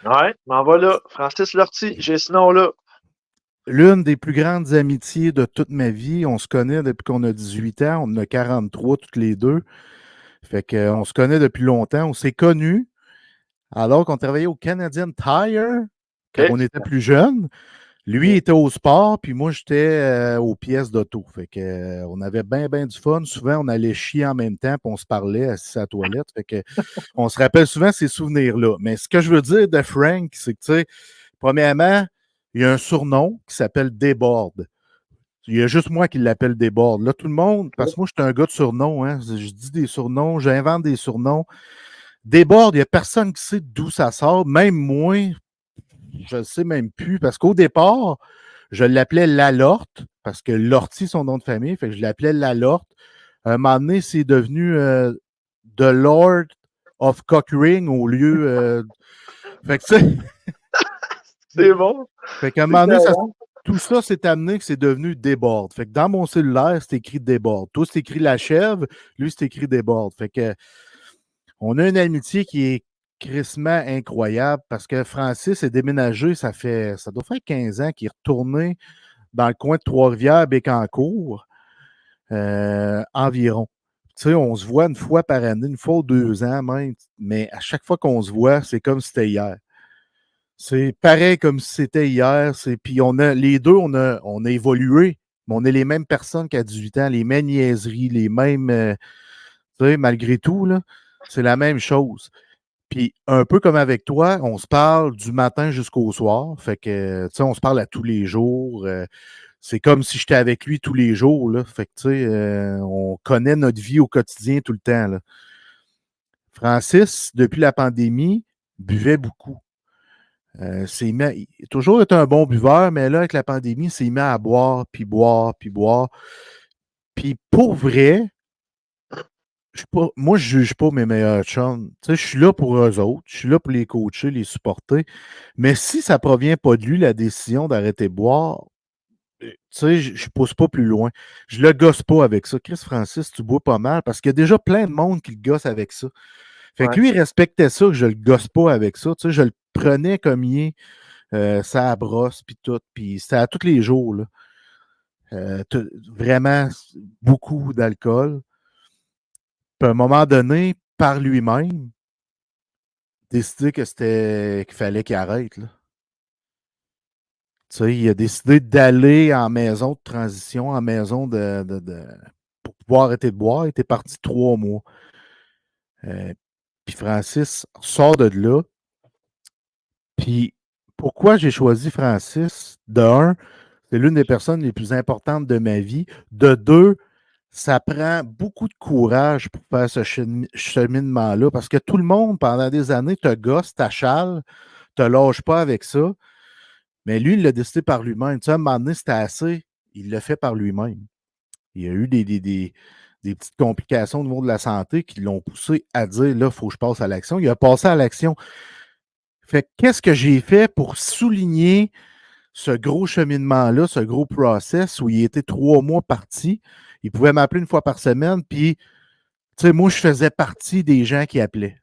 Ouais, m'en va là. Francis Lortie, j'ai ce nom-là. L'une des plus grandes amitiés de toute ma vie. On se connaît depuis qu'on a 18 ans. On en a 43 toutes les deux. Fait qu'on se connaît depuis longtemps. On s'est connus alors qu'on travaillait au Canadian Tire quand on était plus jeunes. Lui était au sport, puis moi, j'étais aux pièces d'auto. Fait que, on avait bien, bien du fun. Souvent, on allait chier en même temps, puis on se parlait assis à la toilette. Fait que, on se rappelle souvent ces souvenirs-là. Mais ce que je veux dire de Frank, c'est que, tu sais, premièrement, il y a un surnom qui s'appelle Déborde. Il y a juste moi qui l'appelle Déborde. Là, tout le monde, parce que moi, je suis un gars de surnom, hein. Je dis des surnoms, j'invente des surnoms. Déborde, il n'y a personne qui sait d'où ça sort, même moi, je ne sais même plus, parce qu'au départ, je l'appelais Lalorte, parce que Lortie, son nom de famille, fait que je l'appelais Lalorte. Un moment donné, c'est devenu The Lord of Cockring au lieu. Fait que c'est bon. Fait qu'à un moment donné, tout ça s'est amené que c'est devenu Déborde. Fait que dans mon cellulaire, c'est écrit Déborde. Toi, c'est écrit La Chèvre, lui, c'est écrit Déborde. Fait que on a une amitié qui est crissement incroyable parce que Francis est déménagé, ça doit faire 15 ans qu'il est retourné dans le coin de Trois-Rivières, Bécancour, environ. Tu sais, on se voit une fois par année, une fois ou 2 ans même, mais à chaque fois qu'on se voit, c'est comme si c'était hier. C'est pareil comme si c'était hier. Puis les deux, on a évolué, mais on est les mêmes personnes qu'à 18 ans, les mêmes niaiseries, les mêmes. Tu sais, malgré tout, là, c'est la même chose. Puis un peu comme avec toi, on se parle du matin jusqu'au soir. Fait que, tu sais, on se parle à tous les jours. C'est comme si j'étais avec lui tous les jours, là. Fait que, tu sais, on connaît notre vie au quotidien tout le temps, là. Francis, depuis la pandémie, buvait beaucoup. Il a toujours été un bon buveur, mais là, avec la pandémie, il s'est mis à boire, puis boire, puis boire. Puis pour vrai, moi, je ne juge pas mes meilleurs chums. Tu sais, je suis là pour eux autres. Je suis là pour les coacher, les supporter. Mais si ça ne provient pas de lui, la décision d'arrêter de boire, tu sais, je ne pousse pas plus loin. Je le gosse pas avec ça. Chris Francis, tu bois pas mal parce qu'il y a déjà plein de monde qui le gosse avec ça. Fait que Ouais. lui, il respectait ça, que je le gosse pas avec ça. Tu sais, je le prenais comme il est, ça brosse, puis tout. Puis c'était à tous les jours, là. Vraiment beaucoup d'alcool. Puis à un moment donné, par lui-même, décidé qu'il fallait qu'il arrête, là. Tu sais, il a décidé d'aller en maison de transition, en maison pour pouvoir arrêter de boire. Il était parti 3 mois. Puis Francis sort de là. Puis pourquoi j'ai choisi Francis? De un, c'est l'une des personnes les plus importantes de ma vie. De deux, ça prend beaucoup de courage pour faire ce cheminement-là parce que tout le monde, pendant des années, te gosse, t'achale, te lâche pas avec ça. Mais lui, il l'a décidé par lui-même. Tu sais, à un moment donné, c'était assez. Il l'a fait par lui-même. Il y a eu des petites complications au niveau de la santé qui l'ont poussé à dire, là, il faut que je passe à l'action. Il a passé à l'action. Fait qu'est-ce que j'ai fait pour souligner ce gros cheminement-là, ce gros process où il était 3 mois parti? Il pouvait m'appeler une fois par semaine, puis, tu sais, moi, je faisais partie des gens qui appelaient.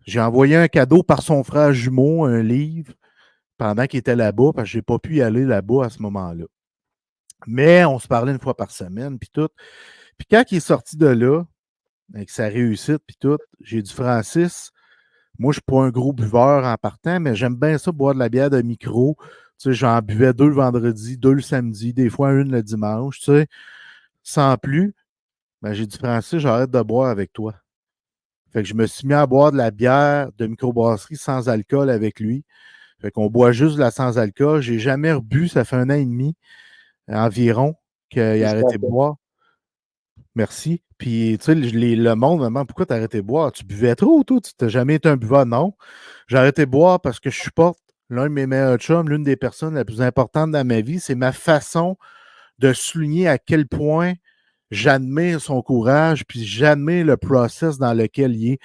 J'ai envoyé un cadeau par son frère jumeau, un livre, pendant qu'il était là-bas, parce que je n'ai pas pu y aller là-bas à ce moment-là. Mais on se parlait une fois par semaine, puis tout. Puis quand il est sorti de là, avec sa réussite, puis tout, j'ai dit, Francis, moi, je ne suis pas un gros buveur en partant, mais j'aime bien ça, boire de la bière de micro. Tu sais, j'en buvais 2 le vendredi, 2 le samedi, des fois une le dimanche, tu sais, sans plus. Ben, j'ai dit, Francis, j'arrête de boire avec toi. Fait que je me suis mis à boire de la bière de microbrasserie sans alcool avec lui. Fait qu'on boit juste de la sans alcool. J'ai jamais rebu, ça fait 1 an et demi environ qu'il a arrêté de boire. Merci. Puis, tu sais, le monde me demande pourquoi tu as arrêté de boire. Tu buvais trop, toi? Tu n'as jamais été un buveur? Non. J'ai arrêté de boire parce que je supporte l'un de mes meilleurs chums, l'une des personnes les plus importantes dans ma vie. C'est ma façon de souligner à quel point j'admire son courage, puis j'admire le process dans lequel il est.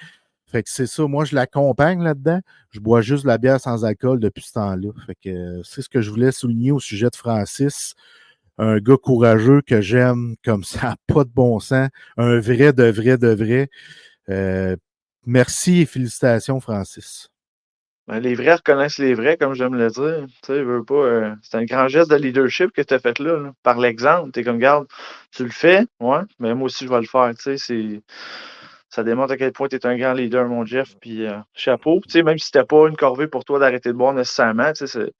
Fait que c'est ça, moi je l'accompagne là-dedans. Je bois juste de la bière sans alcool depuis ce temps-là. Fait que c'est ce que je voulais souligner au sujet de Francis. Un gars courageux que j'aime comme ça, pas de bon sens. Un vrai, de vrai, de vrai. Merci et félicitations, Francis. Ben, les vrais reconnaissent les vrais, comme j'aime le dire. Tu sais, veux pas, c'est un grand geste de leadership que tu as fait là, par l'exemple. Tu es comme, garde, tu le fais, ouais, mais moi aussi, je vais le faire. Tu sais, ça démontre à quel point tu es un grand leader, mon Jeff. Puis, chapeau. Tu sais, même si c'était pas une corvée pour toi d'arrêter de boire nécessairement, tu sais,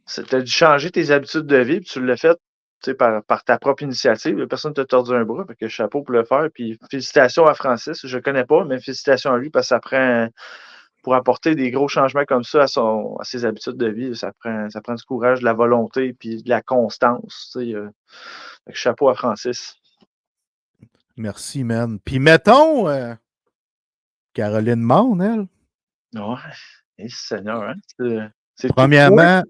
tu as dû changer tes habitudes de vie, puis tu l'as fait, tu sais, par ta propre initiative. Personne ne t'a tordu un bras, fait que chapeau pour le faire. Puis, félicitations à Francis. Je le connais pas, mais félicitations à lui parce que ça prend pour apporter des gros changements comme ça à ses habitudes de vie, ça prend du courage, de la volonté, puis de la constance. Tu sais, fait que chapeau à Francis. Merci, man. Puis mettons, Caroline Maune, elle. Ouais, Seigneur, hein? C'est tout toi. Premièrement,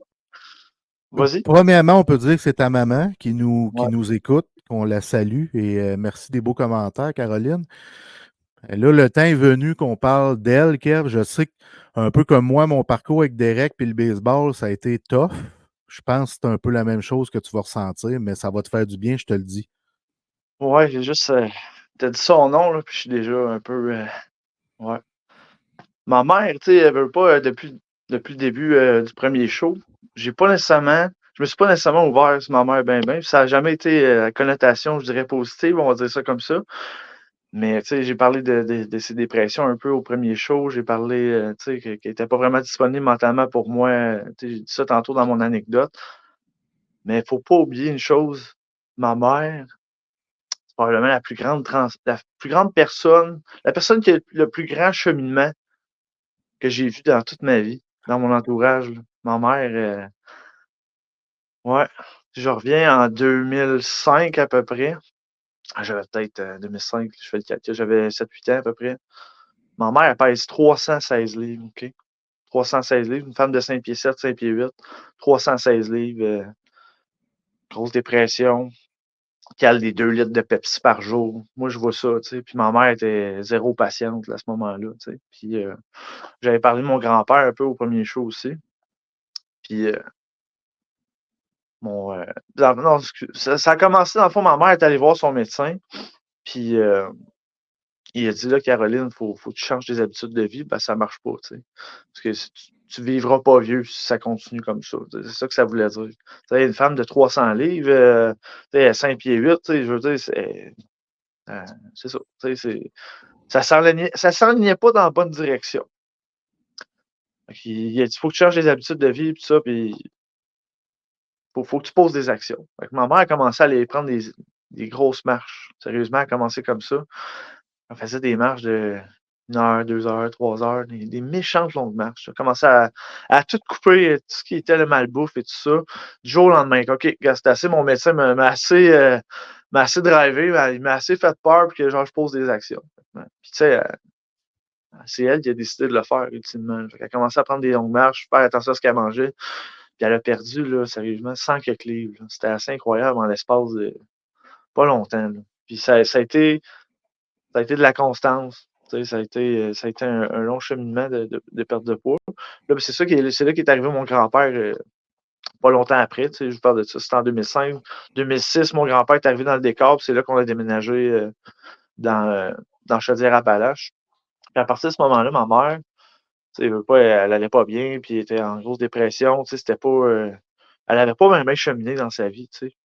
Vas-y. premièrement, on peut dire que c'est ta maman qui Ouais. nous écoute, qu'on la salue. Et merci des beaux commentaires, Caroline. Et là, le temps est venu qu'on parle d'elle, Kev. Je sais qu'un peu comme moi, mon parcours avec Derek et le baseball, ça a été tough. Je pense que c'est un peu la même chose que tu vas ressentir, mais ça va te faire du bien, je te le dis. Ouais, j'ai juste. T'as dit son nom, là, puis je suis déjà un peu. Ouais. Ma mère, tu sais, elle veut pas, depuis le début du premier show, j'ai pas nécessairement. Je me suis pas nécessairement ouvert sur ma mère, ben. Ça n'a jamais été à connotation, je dirais, positive, on va dire ça comme ça. Mais tu sais, j'ai parlé de ses dépressions un peu au premier show. J'ai parlé, tu sais, qu'elle était pas vraiment disponible mentalement pour moi. Tu sais, j'ai dit ça tantôt dans mon anecdote. Mais il faut pas oublier une chose. Ma mère, probablement la plus grande personne, la personne qui a le plus grand cheminement que j'ai vu dans toute ma vie, dans mon entourage, là. Ma mère, ouais, je reviens en 2005 à peu près. J'avais peut-être 2005, je fais le calcul, j'avais 7-8 ans à peu près. Ma mère, elle pèse 316 livres, OK? 316 livres, une femme de 5 pieds 7, 5 pieds 8, 316 livres, grosse dépression, cale des 2 litres de Pepsi par jour. Moi, je vois ça, tu sais. Puis ma mère était zéro patiente là, à ce moment-là, tu sais. Puis j'avais parlé de mon grand-père un peu au premier show aussi. Puis non, ça a commencé, dans le fond, ma mère est allée voir son médecin. Puis il a dit là, Caroline, faut que tu changes tes habitudes de vie, ben ça marche pas, tu sais. Parce que tu vivras pas vieux si ça continue comme ça. C'est ça que ça voulait dire. Tu sais, une femme de 300 livres, tu sais, à 5 pieds 8, tu sais, je veux dire, c'est ça. Tu sais, ça s'enlignait pas dans la bonne direction. Il a dit, faut que tu changes tes habitudes de vie, puis ça, puis faut que tu poses des actions. Fait que ma mère a commencé à aller prendre des grosses marches. Sérieusement, elle a commencé comme ça. On faisait des marches de 1 heure, 2 heures, 3 heures, des méchantes longues marches. J'ai commencé à tout couper, tout ce qui était le malbouffe et tout ça. Du jour au lendemain, OK, gars, c'est assez, mon médecin m'a assez drivé, il m'a assez fait peur pour que genre, je pose des actions. Puis tu sais, c'est elle qui a décidé de le faire, ultimement. Elle a commencé à prendre des longues marches, faire attention à ce qu'elle mangeait. Puis elle a perdu, là, sérieusement, 100 quelques livres. C'était assez incroyable en l'espace de pas longtemps. Là. Puis ça a été de la constance. Tu sais, ça a été un long cheminement de perte de poids. Là, ben, c'est là qu'est arrivé mon grand-père pas longtemps après. Tu sais, je vous parle de ça. C'était en 2005. 2006, mon grand-père est arrivé dans le décor. Puis c'est là qu'on a déménagé dans Chaudière-Appalaches. Puis à partir de ce moment-là, ma mère, tu sais, elle allait pas bien. Puis elle était en grosse dépression. Tu sais, c'était pas. Elle avait pas même cheminé dans sa vie. Tu sais.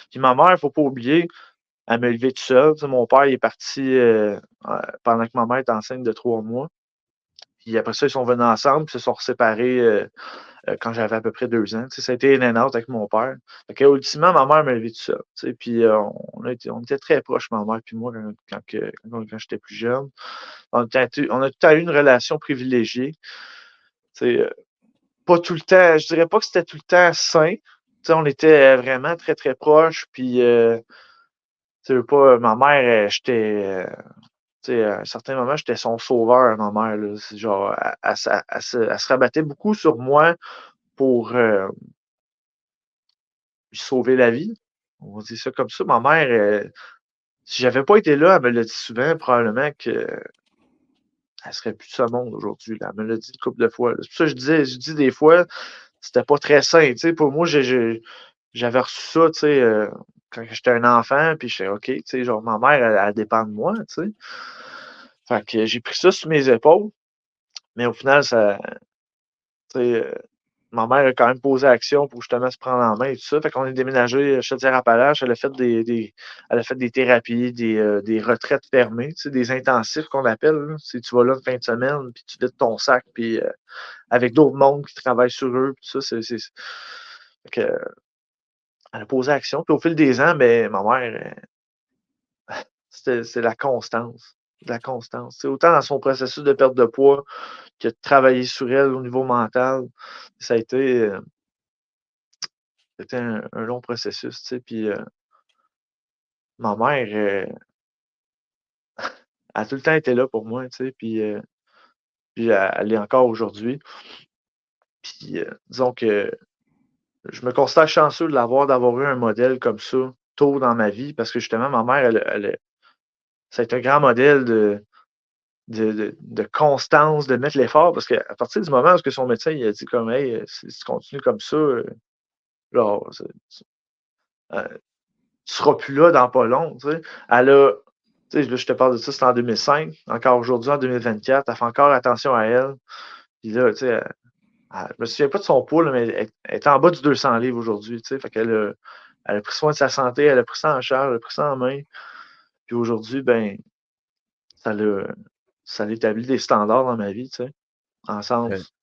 Puis ma mère, il faut pas oublier, elle m'a élevé tout seul. Tu sais, mon père il est parti pendant que ma mère était enceinte de 3 mois. Puis après ça, ils sont venus ensemble, puis ils se sont séparés quand j'avais à peu près 2 ans. Tu sais, ça a été in and out avec mon père. Fait que, ultimement, ma mère m'a élevé tout seul. Tu sais, puis on était très proches, ma mère puis moi, quand j'étais plus jeune. On a tout le temps eu une relation privilégiée. Tu sais, pas tout le temps, je dirais pas que c'était tout le temps sain. Tu sais, on était vraiment très, très proches. Puis, tu sais, pas, ma mère, tu sais, à un certain moment, j'étais son sauveur, ma mère. Là. C'est genre, elle se rabattait beaucoup sur moi pour lui sauver la vie. On va dire ça comme ça. Ma mère, si j'avais pas été là, elle me l'a dit souvent, probablement qu'elle serait plus de ce monde aujourd'hui. Elle me l'a dit une couple de fois. C'est pour ça que je dis des fois, c'était pas très sain. Tu sais, pour moi, j'avais reçu ça, tu sais, quand j'étais un enfant, puis j'étais OK, tu sais, genre, ma mère, elle dépend de moi, tu sais. Fait que j'ai pris ça sur mes épaules, mais au final, ça, tu sais, ma mère a quand même posé action pour justement se prendre en main et tout ça. Fait qu'on est déménagé à Chaudière-Appalaches. Elle a fait des thérapies, des retraites fermées, tu sais, des intensifs qu'on appelle. Là. Tu vas là une fin de semaine, puis tu vides ton sac, puis avec d'autres mondes qui travaillent sur eux, tout ça. Fait que, elle a posé action. Puis au fil des ans, ben, ma mère, c'est la constance. La constance. C'est autant dans son processus de perte de poids que de travailler sur elle au niveau mental. Ça a été, c'était un long processus, tu sais. Puis ma mère, a tout le temps été là pour moi, tu sais. Puis elle l'est encore aujourd'hui. Puis disons que je me considère chanceux d'avoir eu un modèle comme ça tôt dans ma vie parce que justement, ma mère, ça a été un grand modèle de constance, de mettre l'effort parce qu'à partir du moment où son médecin il a dit comme hey, si tu continues comme ça, là, tu seras plus là dans pas long. Tu sais. Elle a, tu sais, là, je te parle de ça, c'était en 2005. Encore aujourd'hui, en 2024, elle fait encore attention à elle. Puis là, tu sais, je me souviens pas de son poids, là, mais elle est en bas du 200 livres aujourd'hui. Tu sais, fait qu'elle elle a pris soin de sa santé, elle a pris ça en charge, elle a pris ça en main. Puis aujourd'hui, ben, ça l'a, ça a établi des standards dans ma vie, tu sais, en sens.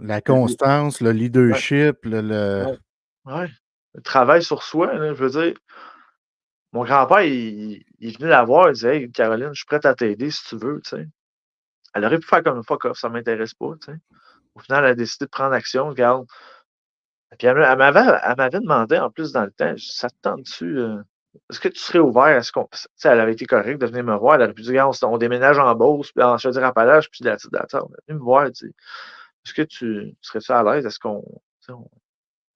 La constance, le leadership, Ouais. Ouais. Le travail sur soi, là, je veux dire, mon grand-père, il venait la voir, il disait: Hey, Caroline, je suis prête à t'aider si tu veux. Tu sais. Elle aurait pu faire comme fuck off, ça m'intéresse pas. Tu sais. Au final, elle a décidé de prendre action. Regarde. Puis elle m'avait demandé en plus dans le temps, ça te tente-tu? Est-ce que tu serais ouvert à ce qu'on. Tu sais, elle avait été correcte de venir me voir. Elle aurait pu dire, regarde, on déménage en Beauce, puis en Chaudière-Appalaches, puis la elle est venue me voir, tu sais. Est-ce que tu serais-tu à l'aise? Est-ce qu'on tu sais,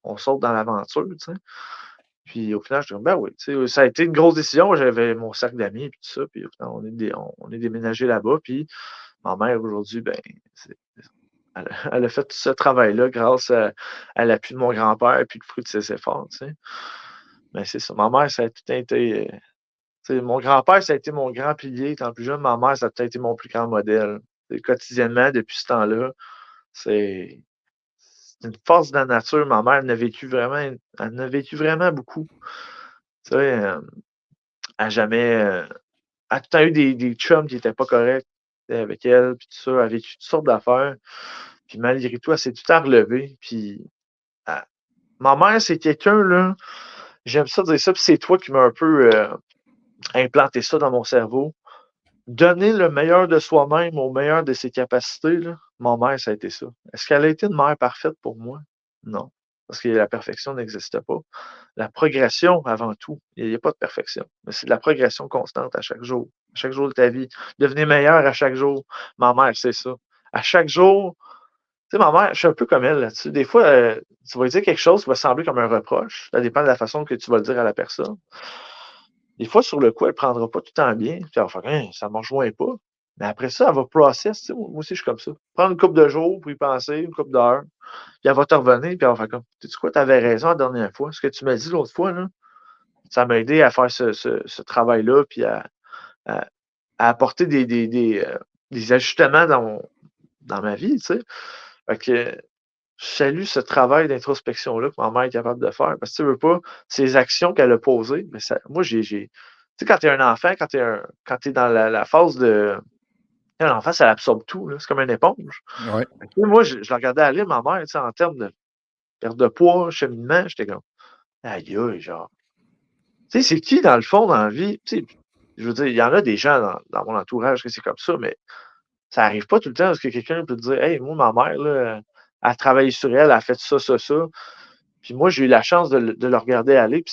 on saute dans l'aventure, tu sais? Puis au final, je dis, ben oui, tu sais, ça a été une grosse décision. J'avais mon cercle d'amis et tout ça. Puis au final, on est déménagé là-bas. Puis ma mère, aujourd'hui, ben, elle a fait tout ce travail-là grâce à l'appui de mon grand-père et puis le fruit de ses efforts, tu sais. Mais c'est ça. Ma mère, ça a tout été. Tu sais, mon grand-père, ça a été mon grand pilier. Étant plus jeune, ma mère, ça a peut-être été mon plus grand modèle. Et quotidiennement, depuis ce temps-là, c'est une force de la nature. Ma mère elle en a vécu vraiment beaucoup. Tu sais, elle a jamais. Elle a tout le temps eu des chums qui n'étaient pas corrects avec elle, puis tout ça. Elle a vécu toutes sortes d'affaires. Puis malgré tout, elle s'est tout le temps relevée. Puis ma mère, c'est quelqu'un, là, j'aime ça dire ça, puis c'est toi qui m'as un peu implanté ça dans mon cerveau. Donner le meilleur de soi-même au meilleur de ses capacités, là, ma mère, ça a été ça. Est-ce qu'elle a été une mère parfaite pour moi? Non. Parce que la perfection n'existe pas. La progression avant tout. Il n'y a pas de perfection. Mais c'est de la progression constante à chaque jour. À chaque jour de ta vie. Devenir meilleur à chaque jour. Ma mère, c'est ça. À chaque jour, tu sais, ma mère, je suis un peu comme elle là-dessus. Des fois, tu vas dire quelque chose qui va sembler comme un reproche. Ça dépend de la façon que tu vas le dire à la personne. Des fois, sur le coup, elle ne prendra pas tout le temps bien. Puis elle va faire, hein, ça ne me rejoint pas. Mais après ça, elle va process. Tu sais, moi aussi, je suis comme ça. Prendre une couple de jours pour y penser, une couple d'heures. Puis elle va te revenir, puis elle va faire comme, tu sais quoi, tu avais raison la dernière fois. Ce que tu m'as dit l'autre fois, là, ça m'a aidé à faire ce travail-là, puis à apporter des ajustements dans ma vie, tu sais. Fait que je salue ce travail d'introspection-là que ma mère est capable de faire. Parce que tu veux pas, ces actions qu'elle a posées, mais ça, moi, tu sais, quand tu es un enfant, quand tu es dans la phase de. L'enfant, ça absorbe tout, là. C'est comme une éponge. Ouais. Fait que, moi, je la regardais aller, ma mère, tu sais, en termes de perte de poids, cheminement, j'étais comme, aïe, aïe, genre. Tu sais, c'est qui, dans le fond, dans la vie? Tu sais, je veux dire, il y en a des gens dans mon entourage que c'est comme ça, mais ça arrive pas tout le temps parce que quelqu'un peut te dire, hey, moi, ma mère, là, elle a travaillé sur elle, elle a fait ça, ça, ça. Puis moi, j'ai eu la chance de le regarder aller, puis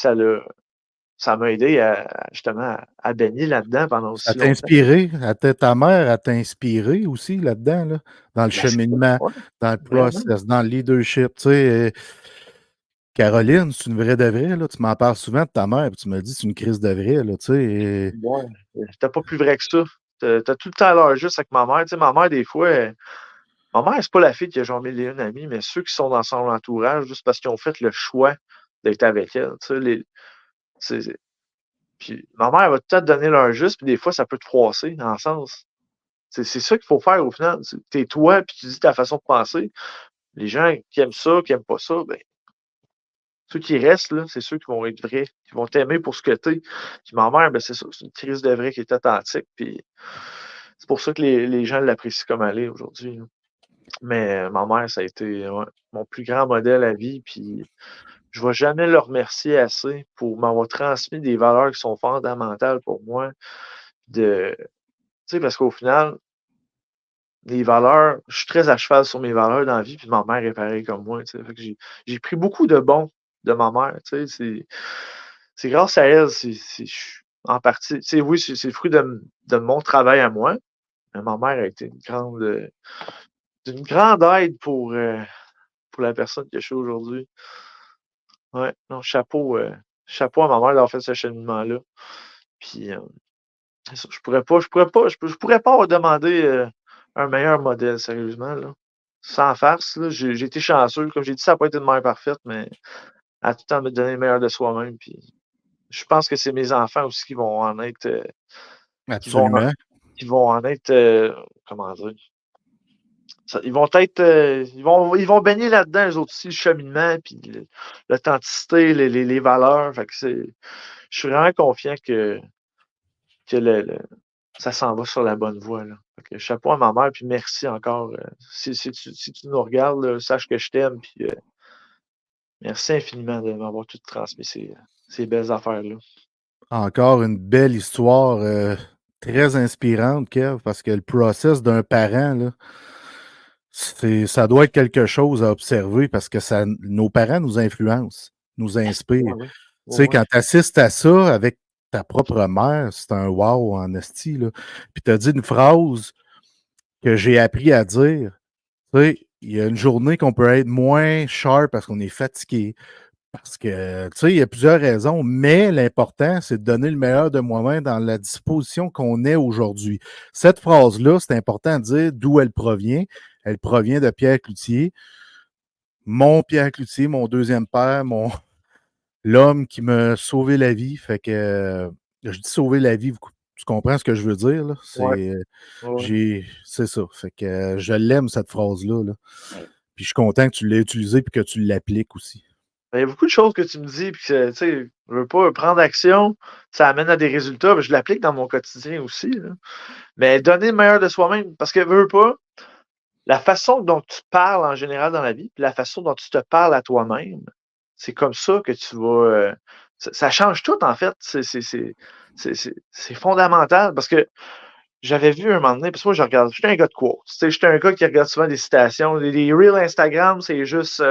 ça m'a aidé justement à baigner là-dedans pendant Ça aussi t'a longtemps. inspiré, ta mère, elle t'a inspiré aussi là-dedans, là, dans le Ben, c'est ça, cheminement, ouais, dans le vraiment. process, dans le leadership. Tu sais, Caroline, c'est une vraie de vraie, là. Tu m'en parles souvent de ta mère, puis tu me dis c'est une crise de vraie, là, tu sais. Ouais, t'as pas plus vrai que ça. T'as tout le temps l'heure juste avec ma mère. Tu sais, ma mère, des fois, ma mère, c'est pas la fille qui a genre 1001 amis, mais ceux qui sont dans son entourage, juste parce qu'ils ont fait le choix d'être avec elle. Tu sais, puis ma mère va tout le temps te donner l'heure juste, puis des fois, ça peut te froisser, dans le sens. C'est ça qu'il faut faire au final. T'es toi, puis tu dis ta façon de penser. Les gens qui aiment ça, qui aiment pas ça, ben, ceux qui restent, là, c'est ceux qui vont être vrais, qui vont t'aimer pour ce que t'es. Puis ma mère, ben, c'est ça, c'est une crise de vrai qui est authentique, puis c'est pour ça que les gens l'apprécient comme elle est aujourd'hui, là. Mais ma mère, ça a été ouais, mon plus grand modèle à vie, puis je vais jamais le remercier assez pour m'avoir transmis des valeurs qui sont fondamentales pour moi. Tu sais, parce qu'au final, les valeurs, je suis très à cheval sur mes valeurs dans la vie, puis ma mère est pareille comme moi, tu sais. Fait que j'ai pris beaucoup de bons de ma mère, tu sais. C'est grâce à elle, en partie. Tu sais, oui, c'est le fruit de mon travail à moi, mais ma mère a été d'une grande aide pour la personne que je suis aujourd'hui. Ouais, non, chapeau à ma mère d'avoir fait ce cheminement-là. Puis, c'est ça, je pourrais pas avoir demandé un meilleur modèle, sérieusement, là. Sans farce, là, j'ai été chanceux. Comme j'ai dit, ça n'a pas été une mère parfaite, mais elle a tout le temps me donné le meilleur de soi-même. Puis je pense que c'est mes enfants aussi qui vont en être, qui vont, Absolument. qui vont en être, comment dire, ils vont être, ils vont baigner là-dedans, eux autres aussi, le cheminement, puis l'authenticité, les valeurs. Fait que je suis vraiment confiant que ça s'en va sur la bonne voie, là. Fait que chapeau à ma mère, puis merci encore. Si tu nous regardes, là, sache que je t'aime, puis merci infiniment de m'avoir tout transmis ces belles affaires-là. Encore une belle histoire très inspirante, Kev, parce que le process d'un parent, là, ça doit être quelque chose à observer parce que nos parents nous influencent, nous inspirent. Ouais, ouais. Tu sais, Ouais, quand tu assistes à ça avec ta propre mère, c'est un wow en esti, là. Puis tu as dit une phrase que j'ai appris à dire. Tu sais, il y a une journée qu'on peut être moins sharp parce qu'on est fatigué. Parce que, tu sais, il y a plusieurs raisons, mais l'important, c'est de donner le meilleur de moi-même dans la disposition qu'on est aujourd'hui. Cette phrase-là, c'est important de dire d'où elle provient. Elle provient de Pierre Cloutier, mon Pierre Cloutier, mon deuxième père, l'homme qui m'a sauvé la vie. Fait que, je dis sauver la vie, tu comprends ce que je veux dire, là? ouais, ouais. C'est ça. Fait que, je l'aime, cette phrase-là, là. Puis je suis content que tu l'aies utilisée et que tu l'appliques aussi. Ben, il y a beaucoup de choses que tu me dis, puis que, tu sais, je veux pas prendre action, ça amène à des résultats, puis je l'applique dans mon quotidien aussi, là. Mais donner le meilleur de soi-même, parce que veux pas, la façon dont tu parles en général dans la vie, puis la façon dont tu te parles à toi-même, c'est comme ça que tu vas. Ça change tout, en fait. C'est fondamental parce que j'avais vu un moment donné, parce que moi, j'étais un gars de quotes. Tu sais, j'étais un gars qui regarde souvent des citations. Les Reels Instagram, c'est juste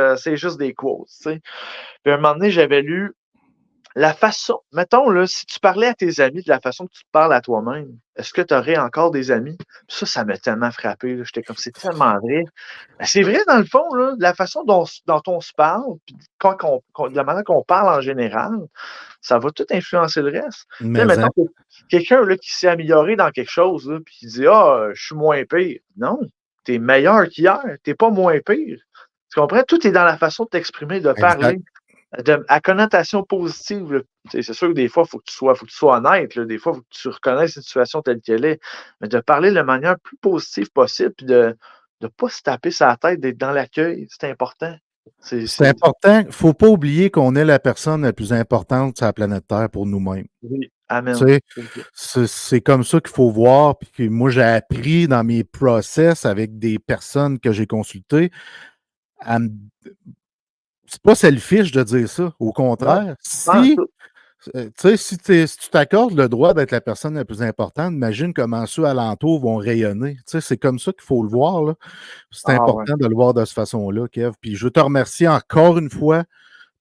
des quotes. Tu sais. Puis un moment donné, j'avais lu la façon, mettons, là, si tu parlais à tes amis de la façon que tu te parles à toi-même, est-ce que tu aurais encore des amis? Ça m'a tellement frappé, là. J'étais comme, c'est tellement vrai. Ben, c'est vrai, dans le fond, là, de la façon dont on se parle, puis de la manière qu'on parle en général, ça va tout influencer le reste. Tu sais, Mais, mettons hein, que quelqu'un là, qui s'est amélioré dans quelque chose, là, puis qui dit ah, je suis moins pire. Non, tu es meilleur qu'hier, tu pas moins pire. Tu comprends? Tout est dans la façon de t'exprimer, de exact. parler à connotation positive. Là. C'est sûr que des fois, faut que tu sois honnête. Là. Des fois, il faut que tu reconnaisses une situation telle qu'elle est. Mais de parler de la manière plus positive possible, puis de ne pas se taper sa tête, d'être dans l'accueil, c'est important. C'est important. Il ne faut pas oublier qu'on est la personne la plus importante sur la planète Terre pour nous-mêmes. Oui, Tu amen. sais, c'est comme ça qu'il faut voir. Puis que moi, j'ai appris dans mes process avec des personnes que j'ai consultées à me c'est pas selfish de dire ça. Au Non, contraire, pas en si, tout. tu sais, si tu t'accordes le droit d'être la personne la plus importante, imagine comment ceux alentours vont rayonner. Tu sais, c'est comme ça qu'il faut le voir, là. C'est Ah ouais. important de le voir de cette façon-là, Kev. Puis je te remercie encore une fois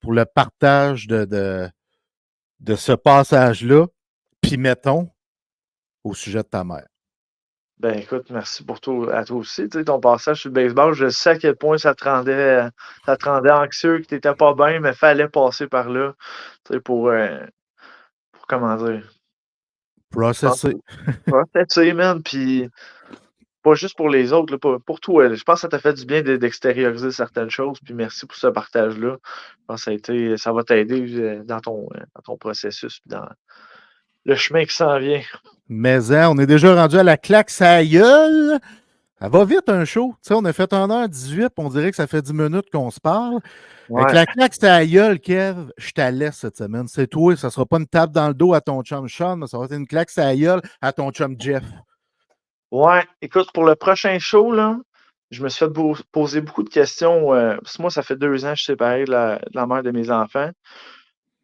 pour le partage de ce passage-là. Puis mettons au sujet de ta mère. Ben écoute, merci pour toi, à toi aussi. Tu sais, ton passage sur le baseball, je sais à quel point ça te rendait anxieux, que tu n'étais pas bien, mais fallait passer par là. Tu sais, pour comment dire. Je pense Processer. processer, man, puis pas juste pour les autres, là, pour toi. Là. Je pense que ça t'a fait du bien d'extérioriser certaines choses, puis merci pour ce partage-là. Je pense que ça va t'aider dans ton processus, puis dans le chemin qui s'en vient. Mais hein, on est déjà rendu à la claque, ça gueule. Ça va vite un show. Tu sais, on a fait 1h18, on dirait que ça fait 10 minutes qu'on se parle. Avec Ouais. la claque, ça gueule, Kev. Je te laisse cette semaine. C'est toi, ça sera pas une tape dans le dos à ton chum Sean, mais ça va être une claque, ça gueule à ton chum Jeff. Ouais, écoute, pour le prochain show, là, je me suis fait poser beaucoup de questions. Parce que moi, ça fait 2 ans que je suis séparé de la mère de mes enfants.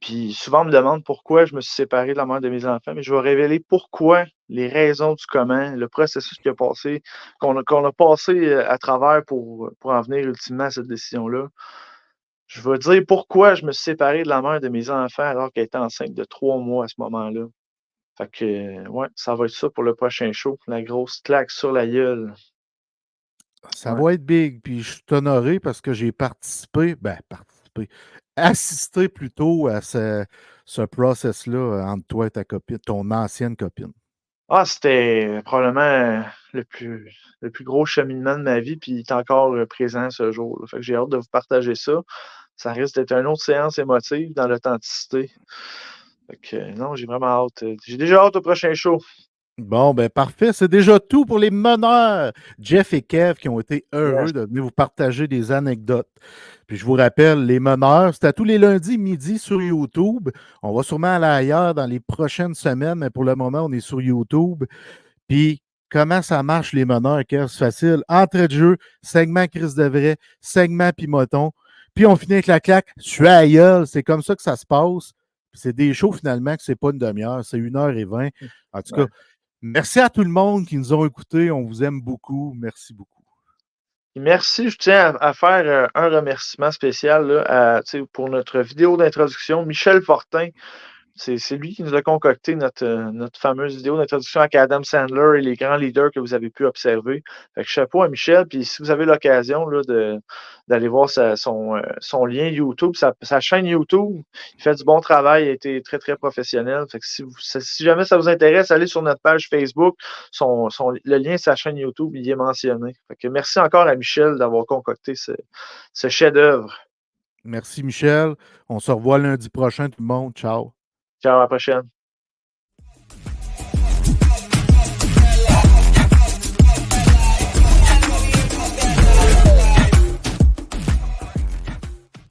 Puis souvent, on me demande pourquoi je me suis séparé de la mère de mes enfants, mais je vais révéler pourquoi, les raisons du comment, le processus qui a passé, qu'on a passé à travers pour en venir ultimement à cette décision-là. Je vais dire pourquoi je me suis séparé de la mère de mes enfants alors qu'elle était enceinte de 3 mois à ce moment-là. Fait que, ouais, ça va être ça pour le prochain show. La grosse claque sur la gueule. Ça Ouais. va être big. Puis je suis honoré parce que j'ai assisté plutôt à ce process-là entre toi et ta copine, ton ancienne copine. Ah, c'était probablement le plus gros cheminement de ma vie, puis il est encore présent ce jour. Là. Fait que j'ai hâte de vous partager ça. Ça risque d'être une autre séance émotive dans l'authenticité. Fait que non, j'ai vraiment hâte. J'ai déjà hâte au prochain show. Bon, ben parfait. C'est déjà tout pour les meneurs. Jeff et Kev qui ont été Yes. heureux de venir vous partager des anecdotes. Puis je vous rappelle, les meneurs, c'est à tous les lundis midi sur YouTube. On va sûrement aller ailleurs dans les prochaines semaines, mais pour le moment, on est sur YouTube. Puis comment ça marche les meneurs, Kev? C'est facile. Entrée de jeu, segment Chris de vrai, segment Pimoton. Puis on finit avec la claque. Je suis à la gueule. C'est comme ça que ça se passe. C'est des shows, finalement, que c'est pas une demi-heure, c'est 1h20. En tout Ouais. cas, merci à tout le monde qui nous ont écoutés. On vous aime beaucoup. Merci beaucoup. Merci, je tiens à faire un remerciement spécial là, pour notre vidéo d'introduction. Michel Fortin, c'est lui qui nous a concocté notre fameuse vidéo d'introduction avec Adam Sandler et les grands leaders que vous avez pu observer. Fait que chapeau à Michel. Puis si vous avez l'occasion là, d'aller voir son lien YouTube, sa chaîne YouTube, il fait du bon travail, il a été très, très professionnel. Fait que si jamais ça vous intéresse, allez sur notre page Facebook. Le lien de sa chaîne YouTube, il y est mentionné. Fait que merci encore à Michel d'avoir concocté ce chef-d'œuvre. Merci, Michel. On se revoit lundi prochain, tout le monde. Ciao. Ciao, à la prochaine.